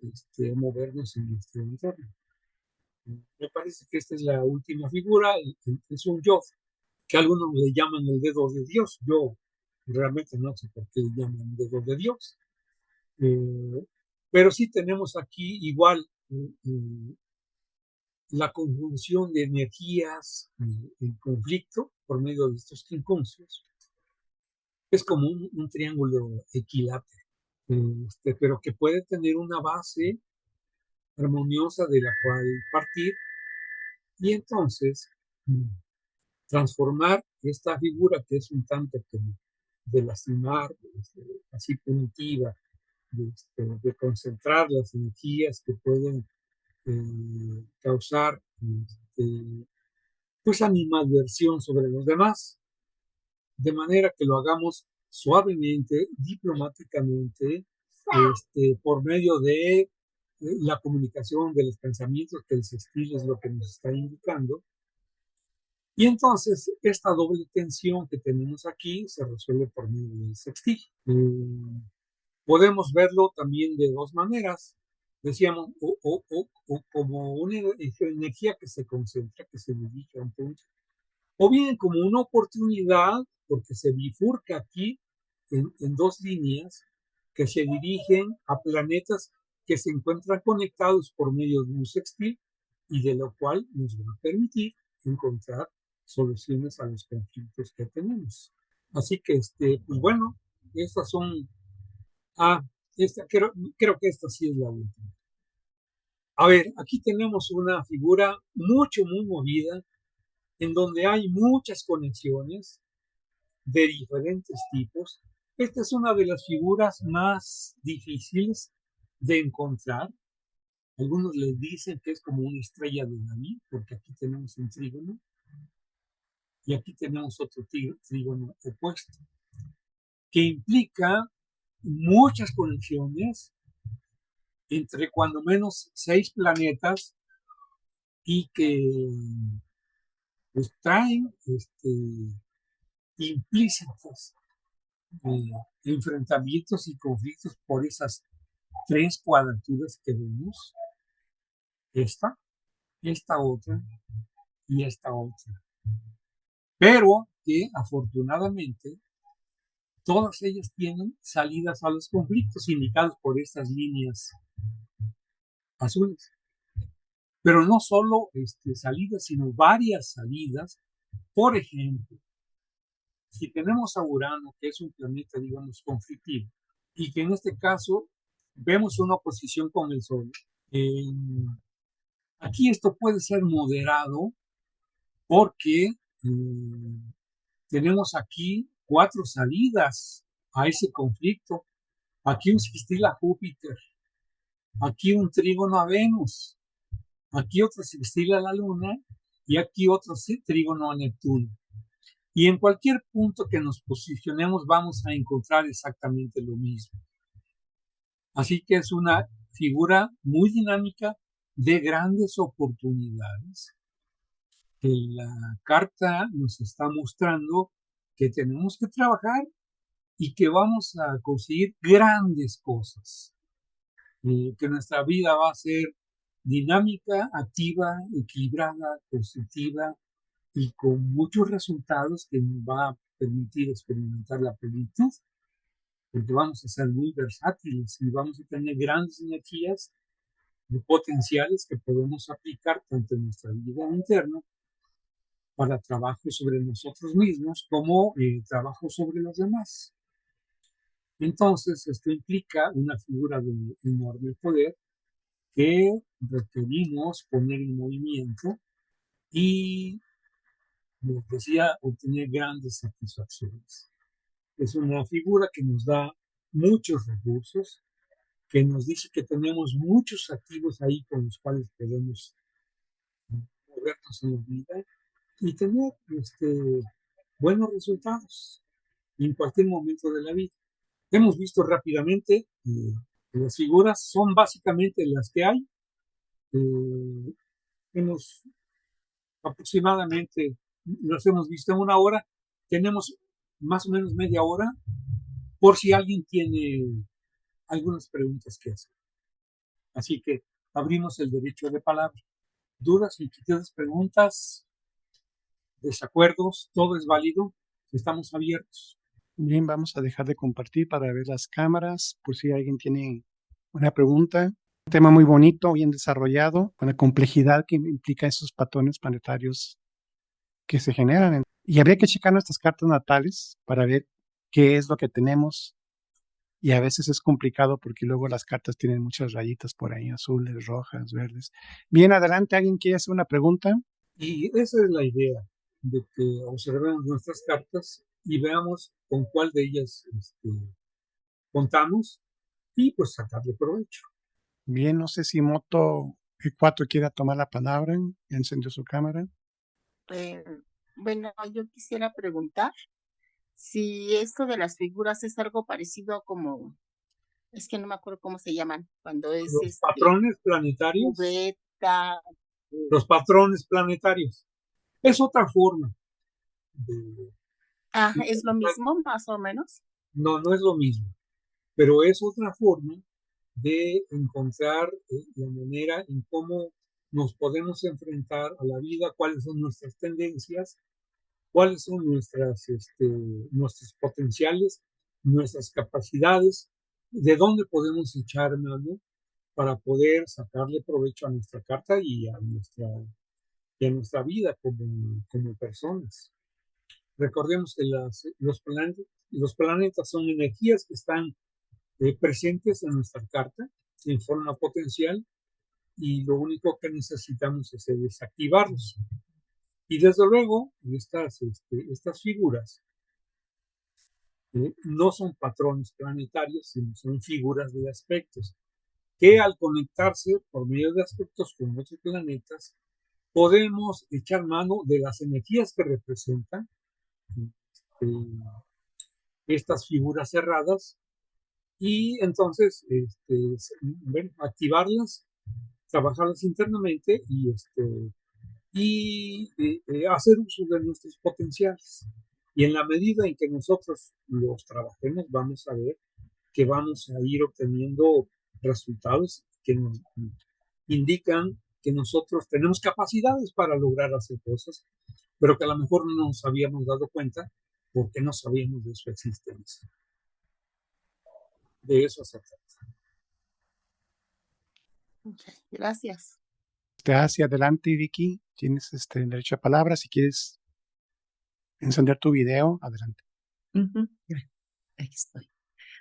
[SPEAKER 2] movernos en nuestro entorno. Me parece que esta es la última figura, es un yo, que algunos le llaman el dedo de Dios. Yo realmente no sé por qué le llaman dedo de Dios. Pero sí tenemos aquí igual la conjunción de energías en conflicto por medio de estos quincunциos. Es como un triángulo equilátero, pero que puede tener una base armoniosa de la cual partir y entonces transformar esta figura que es un tanto como de lastimar, así punitiva, de concentrar las energías que pueden causar pues animadversión sobre los demás, de manera que lo hagamos suavemente, diplomáticamente, por medio de la comunicación de los pensamientos, que el sextil es lo que nos está indicando. Y entonces esta doble tensión que tenemos aquí se resuelve por medio del sextil. Podemos verlo también de dos maneras. Decíamos, o como una energía que se concentra, que se dirige a un punto, o bien como una oportunidad, porque se bifurca aquí en dos líneas que se dirigen a planetas que se encuentran conectados por medio de un sextil y de lo cual nos va a permitir encontrar soluciones a los conflictos que tenemos. Así que, pues bueno, estas son, creo que esta sí es la última. A ver, aquí tenemos una figura muy movida, en donde hay muchas conexiones de diferentes tipos. Esta es una de las figuras más difíciles de encontrar Algunos le dicen que es como una estrella de David, porque aquí tenemos un trígono y aquí tenemos otro trígono opuesto, que implica muchas conexiones entre cuando menos 6 planetas y que pues, traen implícitos eh, enfrentamientos y conflictos por esas 3 cuadraturas que vemos, esta otra y esta otra. Pero que afortunadamente todas ellas tienen salidas a los conflictos indicados por estas líneas azules. Pero no solo salidas, sino varias salidas. Por ejemplo, si tenemos a Urano, que es un planeta, digamos, conflictivo, y que en este caso vemos una oposición con el Sol, eh, aquí esto puede ser moderado porque tenemos aquí 4 salidas a ese conflicto. Aquí un sextil a Júpiter, aquí un trígono a Venus, aquí otro sextil a la Luna y aquí otro trígono a Neptuno. Y en cualquier punto que nos posicionemos vamos a encontrar exactamente lo mismo. Así que es una figura muy dinámica de grandes oportunidades que la carta nos está mostrando que tenemos que trabajar y que vamos a conseguir grandes cosas, que nuestra vida va a ser dinámica, activa, equilibrada, constructiva y con muchos resultados que nos va a permitir experimentar la plenitud, porque vamos a ser muy versátiles y vamos a tener grandes energías y potenciales que podemos aplicar tanto en nuestra vida interna para trabajo sobre nosotros mismos como trabajo sobre los demás. Entonces, esto implica una figura de enorme poder que requerimos poner en movimiento y, como decía, obtener grandes satisfacciones. Es una figura que nos da muchos recursos, que nos dice que tenemos muchos activos ahí con los cuales podemos movernos en la vida y tener buenos resultados en cualquier momento de la vida. Hemos visto rápidamente las figuras son básicamente las que hay. Hemos aproximadamente, los hemos visto en una hora, tenemos más o menos media hora por si alguien tiene algunas preguntas que hacer. Así que abrimos el derecho de palabra. Dudas, inquietudes, preguntas, desacuerdos, todo es válido. Estamos abiertos.
[SPEAKER 1] Bien, vamos a dejar de compartir para ver las cámaras por si alguien tiene una pregunta. Un tema muy bonito, bien desarrollado, con la complejidad que implica esos patrones planetarios que se generan. Y habría que checar nuestras cartas natales para ver qué es lo que tenemos. Y a veces es complicado porque luego las cartas tienen muchas rayitas por ahí, azules, rojas, verdes. Bien, adelante, ¿alguien quiere hacer una pregunta?
[SPEAKER 2] Y esa es la idea, de que observemos nuestras cartas y veamos con cuál de ellas contamos y pues sacarle provecho.
[SPEAKER 1] Bien, no sé si Moto E4 quiera tomar la palabra, encendió su cámara.
[SPEAKER 3] Eh, bueno, yo quisiera preguntar si esto de las figuras es algo parecido como, es que no me acuerdo cómo se llaman, cuando es
[SPEAKER 2] Los patrones planetarios,
[SPEAKER 3] cubeta.
[SPEAKER 2] los patrones planetarios, es otra forma de,
[SPEAKER 3] Es lo mismo, más o menos.
[SPEAKER 2] no es lo mismo, pero es otra forma de encontrar la manera en cómo nos podemos enfrentar a la vida, cuáles son nuestras tendencias, cuáles son nuestros potenciales, nuestras capacidades, de dónde podemos echar mano para poder sacarle provecho a nuestra carta y a nuestra vida como personas. Recordemos que los planetas son energías que están presentes en nuestra carta en forma potencial y lo único que necesitamos es desactivarlos. Y desde luego, estas figuras no son patrones planetarios, sino son figuras de aspectos. que al conectarse por medio de aspectos con otros planetas, podemos echar mano de las energías que representan eh, estas figuras cerradas y entonces bueno, activarlas, trabajarlas internamente y hacer uso de nuestros potenciales. Y en la medida en que nosotros los trabajemos, vamos a ver que vamos a ir obteniendo resultados que nos indican que nosotros tenemos capacidades para lograr hacer cosas, pero que a lo mejor no nos habíamos dado cuenta porque no sabíamos de su existencia. De eso se trata.
[SPEAKER 3] Okay, gracias.
[SPEAKER 1] Hacia adelante, Vicky. Tienes derecho a palabra. Si quieres encender tu video, adelante.
[SPEAKER 4] Ujú. Ahí estoy.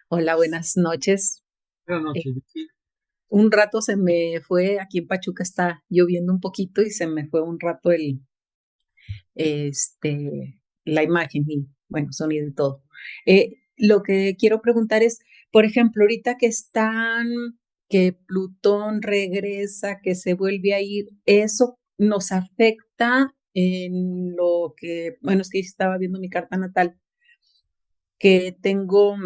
[SPEAKER 4] Hola, buenas noches.
[SPEAKER 2] Buenas noches, Vicky.
[SPEAKER 4] Un rato se me fue, aquí en Pachuca está lloviendo un poquito y se me fue un rato la imagen y bueno, sonido y todo. Lo que quiero preguntar es, por ejemplo, ahorita que Plutón regresa, que se vuelve a ir, ¿eso nos afecta en lo que, bueno, es que estaba viendo mi carta natal, que tengo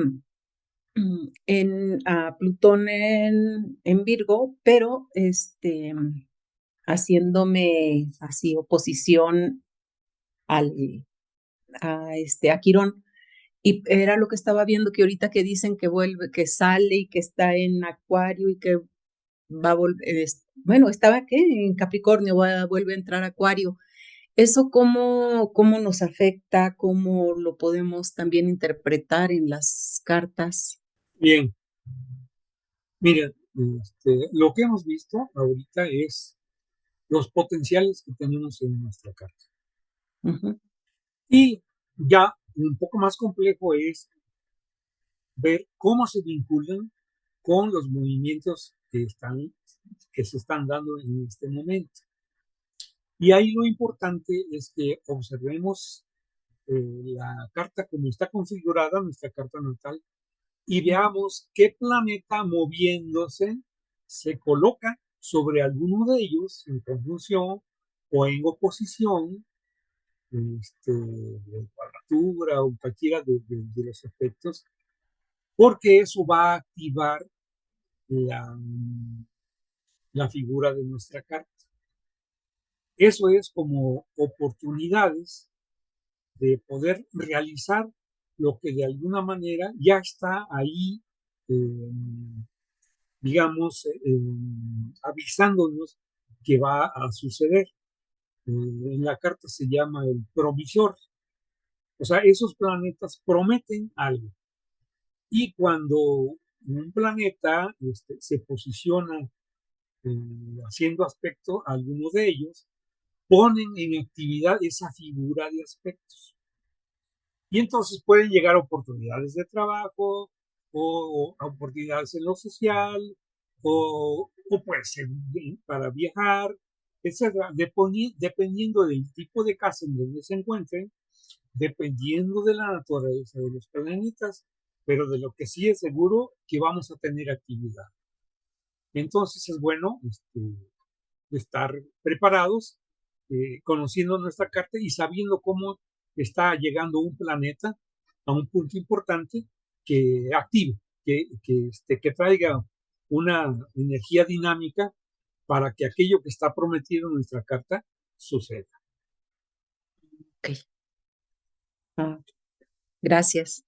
[SPEAKER 4] a Plutón en Virgo, pero haciéndome así oposición a Quirón. Y era lo que estaba viendo, que ahorita que dicen que vuelve, que sale y que está en Acuario y que va a volver, bueno, estaba ¿qué? En Capricornio, vuelve a entrar a Acuario. ¿Eso cómo nos afecta? ¿Cómo lo podemos también interpretar en las cartas?
[SPEAKER 2] Bien, miren, lo que hemos visto ahorita es los potenciales que tenemos en nuestra carta.
[SPEAKER 4] Uh-huh.
[SPEAKER 2] Y ya un poco más complejo es ver cómo se vinculan con los movimientos que se están dando en este momento. Y ahí lo importante es que observemos la carta como está configurada, nuestra carta natal, y veamos qué planeta moviéndose se coloca sobre alguno de ellos en conjunción o en oposición, en cuadratura o cualquiera de los aspectos, porque eso va a activar la figura de nuestra carta. Eso es como oportunidades de poder realizar lo que de alguna manera ya está ahí, digamos, avisándonos que va a suceder. En la carta se llama el provisor. O sea, esos planetas prometen algo. Y cuando un planeta se posiciona haciendo aspecto a alguno de ellos, ponen en actividad esa figura de aspectos. Y entonces pueden llegar oportunidades de trabajo o oportunidades en lo social o puede ser para viajar, etcétera, dependiendo del tipo de casa en donde se encuentren, dependiendo de la naturaleza de los planetas, pero de lo que sí es seguro que vamos a tener actividad. Entonces es bueno estar preparados, conociendo nuestra carta y sabiendo cómo está llegando un planeta a un punto importante que active, que traiga una energía dinámica para que aquello que está prometido en nuestra carta suceda.
[SPEAKER 4] Ok. Gracias.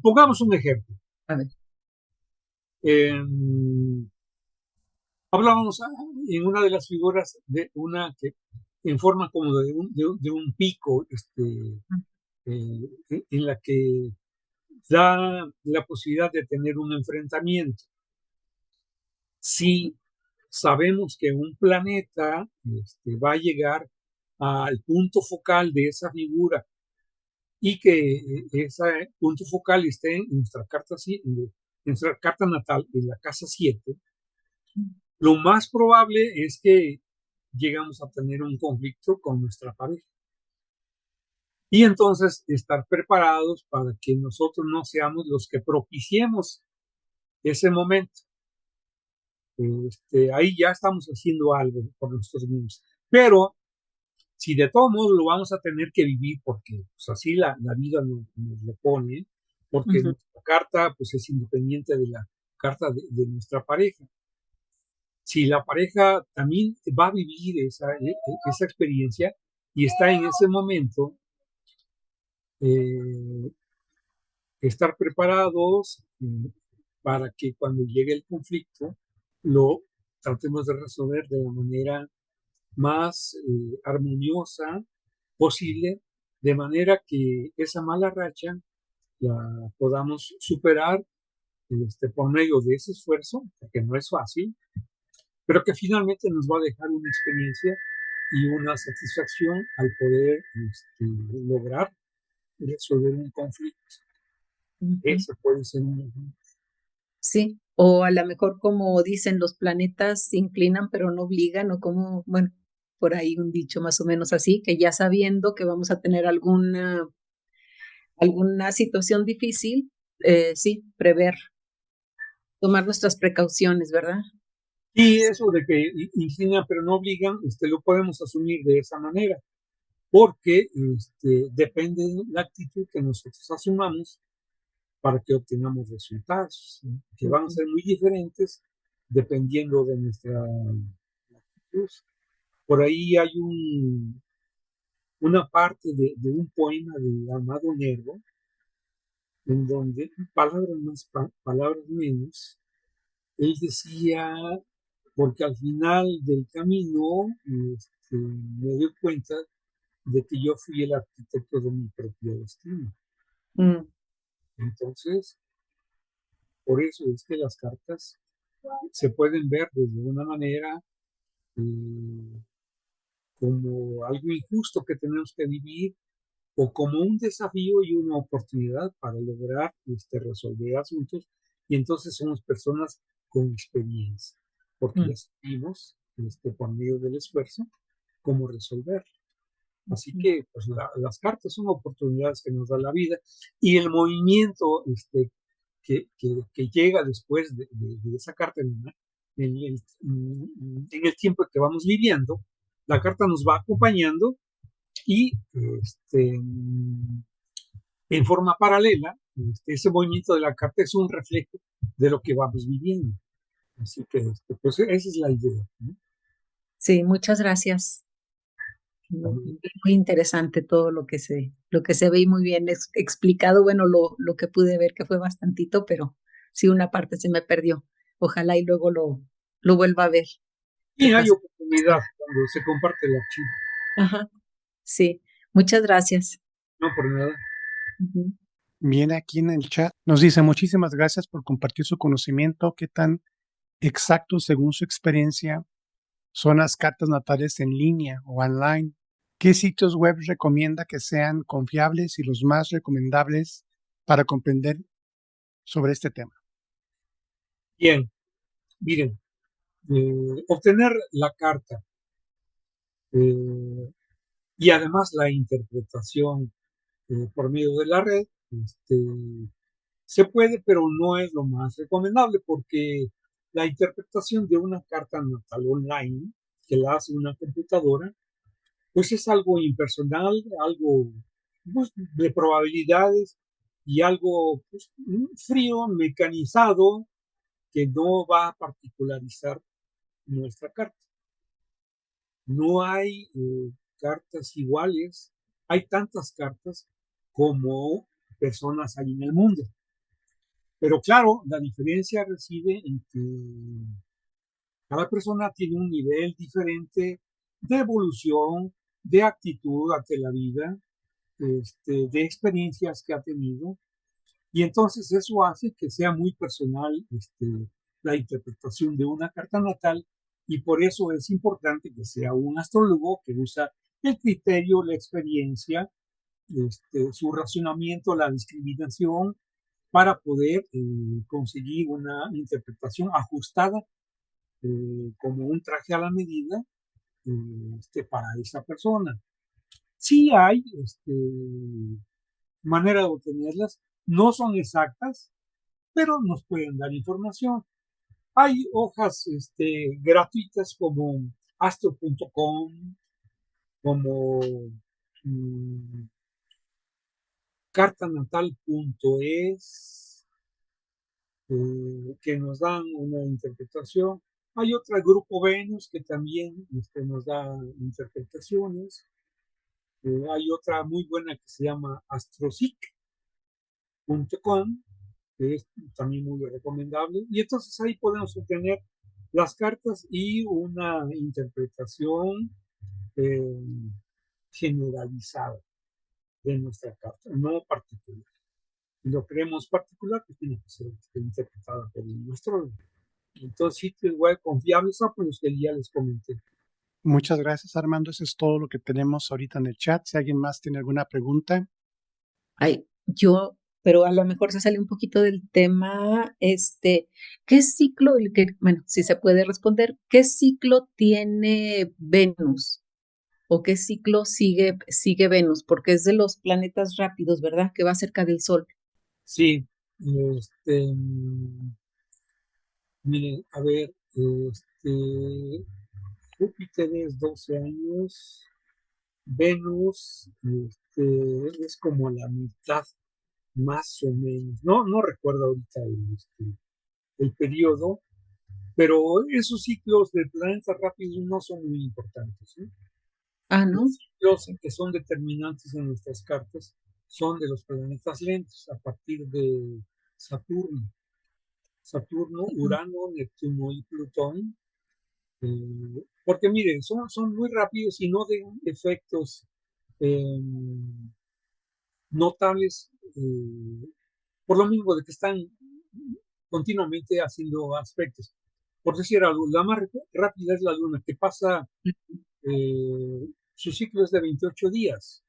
[SPEAKER 2] Pongamos un ejemplo.
[SPEAKER 4] A ver.
[SPEAKER 2] Hablábamos en una de las figuras de una que en forma como de un pico, en la que da la posibilidad de tener un enfrentamiento. Si sabemos que un planeta va a llegar al punto focal de esa figura y que ese punto focal esté en nuestra carta natal, en la casa 7, lo más probable es que llegamos a tener un conflicto con nuestra pareja. Y entonces estar preparados para que nosotros no seamos los que propiciemos ese momento. ahí ya estamos haciendo algo por nosotros mismos. Pero si de todos modos lo vamos a tener que vivir porque pues, así la vida nos lo pone, porque nuestra carta pues es independiente de la carta de nuestra pareja. Si la pareja también va a vivir esa experiencia y está en ese momento, estar preparados para que cuando llegue el conflicto lo tratemos de resolver de la manera más armoniosa posible, de manera que esa mala racha la podamos superar por medio de ese esfuerzo, porque no es fácil, pero que finalmente nos va a dejar una experiencia y una satisfacción al poder lograr resolver un conflicto. Ese puede ser un ejemplo.
[SPEAKER 4] Sí, o a lo mejor como dicen, los planetas se inclinan pero no obligan, o como, bueno, por ahí un dicho más o menos así, que ya sabiendo que vamos a tener alguna situación difícil, sí, prever, tomar nuestras precauciones, ¿verdad?
[SPEAKER 2] Y eso de que inclinan pero no obligan, lo podemos asumir de esa manera, porque depende de la actitud que nosotros asumamos para que obtengamos resultados, que van a ser muy diferentes dependiendo de nuestra actitud. Por ahí hay una parte de un poema de Amado Nervo, en donde, palabras más, palabras menos, él decía, porque al final del camino me doy cuenta de que yo fui el arquitecto de mi propio destino. Entonces, por eso es que las cartas se pueden ver desde una manera como algo injusto que tenemos que vivir o como un desafío y una oportunidad para lograr resolver asuntos, y entonces somos personas con experiencia, porque ya sabemos por medio del esfuerzo cómo resolver. Así que pues, las cartas son oportunidades que nos da la vida, y el movimiento que llega después de esa carta en el tiempo que vamos viviendo, la carta nos va acompañando y en forma paralela, ese movimiento de la carta es un reflejo de lo que vamos viviendo. Así que pues esa es la idea, ¿no?
[SPEAKER 4] Sí, muchas gracias. Muy interesante todo lo que se ve y muy bien explicado. Bueno, lo que pude ver, que fue bastantito, pero sí una parte se me perdió. Ojalá y luego lo vuelva a ver.
[SPEAKER 2] Y hay oportunidad cuando se comparte el archivo.
[SPEAKER 4] Ajá, sí. Muchas gracias.
[SPEAKER 2] No, por nada.
[SPEAKER 1] Viene aquí en el chat, nos dice muchísimas gracias por compartir su conocimiento, qué tan exacto según su experiencia son las cartas natales en línea o online. ¿Qué sitios web recomienda que sean confiables y los más recomendables para comprender sobre este tema?
[SPEAKER 2] Bien, miren, obtener la carta y además la interpretación por medio de la red, se puede, pero no es lo más recomendable, porque la interpretación de una carta natal online que la hace una computadora, pues es algo impersonal, algo pues, de probabilidades y algo pues, frío, mecanizado, que no va a particularizar nuestra carta. No hay cartas iguales, hay tantas cartas como personas hay en el mundo. Pero claro, la diferencia reside en que cada persona tiene un nivel diferente de evolución, de actitud ante la vida, de experiencias que ha tenido, y entonces eso hace que sea muy personal la interpretación de una carta natal, y por eso es importante que sea un astrólogo que usa el criterio, la experiencia, su razonamiento, la discriminación, para poder conseguir una interpretación ajustada como un traje a la medida para esa persona. Sí hay manera de obtenerlas, no son exactas, pero nos pueden dar información. Hay hojas gratuitas como astro.com, como mm, cartanatal.es, que nos dan una interpretación. Hay otro grupo Venus que también nos da interpretaciones. Hay otra muy buena que se llama astrosic.com, que es también muy recomendable. Y entonces ahí podemos obtener las cartas y una interpretación eh, generalizada de nuestra carta, no particular. Si lo creemos particular, pues tiene que ser interpretada por nuestro. Entonces, sitios web confiables son por los que ya les comenté.
[SPEAKER 1] Muchas gracias, Armando. Eso es todo lo que tenemos ahorita en el chat. Si alguien más tiene alguna pregunta.
[SPEAKER 4] Ay, pero a lo mejor se sale un poquito del tema, ¿qué ciclo, bueno, si se puede responder, qué ciclo tiene Venus? ¿O qué ciclo sigue Venus? Porque es de los planetas rápidos, ¿verdad? Que va cerca del Sol.
[SPEAKER 2] Sí, miren, a ver, Júpiter es 12 años, Venus es como la mitad, más o menos. No recuerdo ahorita el periodo, pero esos ciclos de planetas rápidos no son muy importantes, ¿eh?
[SPEAKER 4] Ah, ¿no?
[SPEAKER 2] Los ciclos que son determinantes en nuestras cartas son de los planetas lentos, a partir de Saturno, Urano, Neptuno y Plutón. Porque miren, son muy rápidos y no de efectos notables, por lo mismo de que están continuamente haciendo aspectos. Por decir algo, la más rápida es la Luna, que pasa, su ciclo es de 28 días.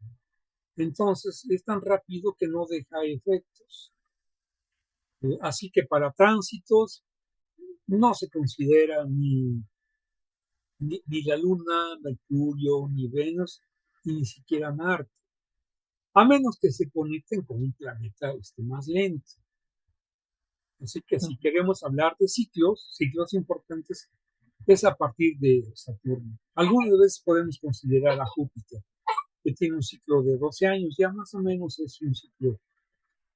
[SPEAKER 2] Entonces es tan rápido que no deja efectos. Así que para tránsitos no se considera ni la Luna, Mercurio, ni Venus, ni siquiera Marte, a menos que se conecten con un planeta más lento. Así que si queremos hablar de ciclos importantes, es a partir de Saturno. Algunas veces podemos considerar a Júpiter, que tiene un ciclo de 12 años, ya más o menos es un ciclo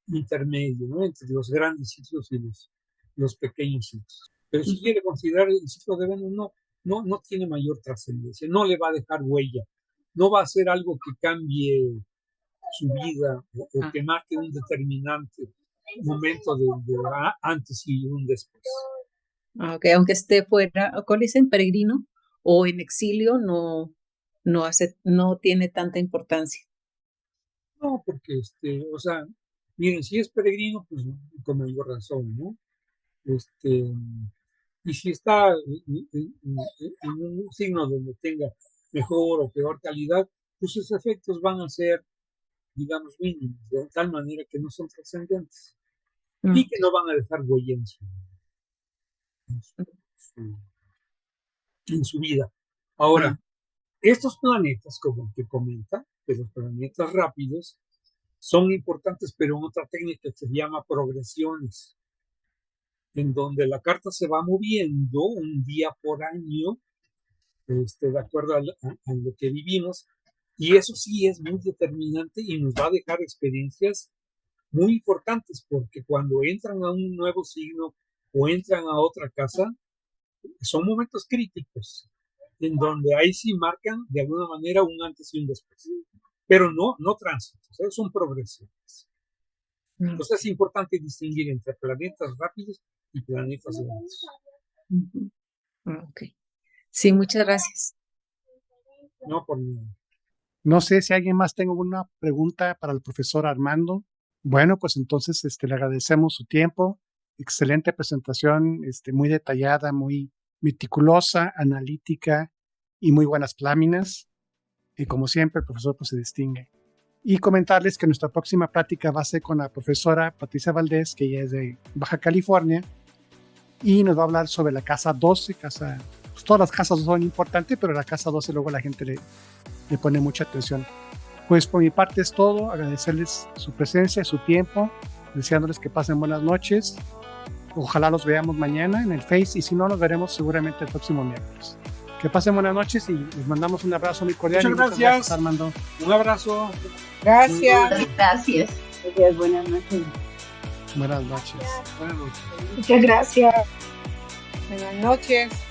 [SPEAKER 2] intermedio, ¿no? Entre los grandes ciclos y los pequeños ciclos. Pero si quiere considerar el ciclo de Venus, no tiene mayor trascendencia, no le va a dejar huella, no va a ser algo que cambie su vida o que marque un determinante momento de antes y un después.
[SPEAKER 4] Okay, aunque esté fuera, ¿cómo dicen? Peregrino o en exilio, no tiene tanta importancia.
[SPEAKER 2] No, porque, o sea, miren, si es peregrino, pues con mayor razón, ¿no? Y si está en un signo donde tenga mejor o peor calidad, pues sus efectos van a ser, digamos, mínimos, de tal manera que no son trascendentes y que no van a dejar huella en su vida. Ahora, estos planetas, como el que comenta, de los planetas rápidos, son importantes, pero en otra técnica que se llama progresiones, en donde la carta se va moviendo un día por año, de acuerdo a lo que vivimos, y eso sí es muy determinante y nos va a dejar experiencias muy importantes, porque cuando entran a un nuevo signo o entran a otra casa, son momentos críticos, en donde ahí sí marcan de alguna manera un antes y un después, pero no tránsitos, son progresiones. Entonces es importante distinguir entre planetas rápidos y planetas lentos.
[SPEAKER 4] Ok. Sí, muchas gracias.
[SPEAKER 2] No, por mí.
[SPEAKER 1] No sé si alguien más tenga alguna pregunta para el profesor Armando. Bueno, pues entonces le agradecemos su tiempo. Excelente presentación, muy detallada, muy meticulosa, analítica y muy buenas láminas. Y como siempre, el profesor pues se distingue. Y comentarles que nuestra próxima plática va a ser con la profesora Patricia Valdés, que ella es de Baja California, y nos va a hablar sobre la casa 12. Pues todas las casas son importantes, pero la casa 12 luego la gente le pone mucha atención. Pues por mi parte es todo, agradecerles su presencia, su tiempo, deseándoles que pasen buenas noches Ojalá los veamos mañana en el Face y si no, nos veremos seguramente el próximo miércoles. Que pasen buenas noches y les mandamos un abrazo muy cordial.
[SPEAKER 2] Muchas gracias,
[SPEAKER 1] Armando.
[SPEAKER 2] Un abrazo.
[SPEAKER 5] Gracias.
[SPEAKER 6] Gracias.
[SPEAKER 5] Gracias. Buenas noches.
[SPEAKER 1] Buenas noches.
[SPEAKER 2] Buenas noches.
[SPEAKER 6] Muchas gracias.
[SPEAKER 5] Buenas noches.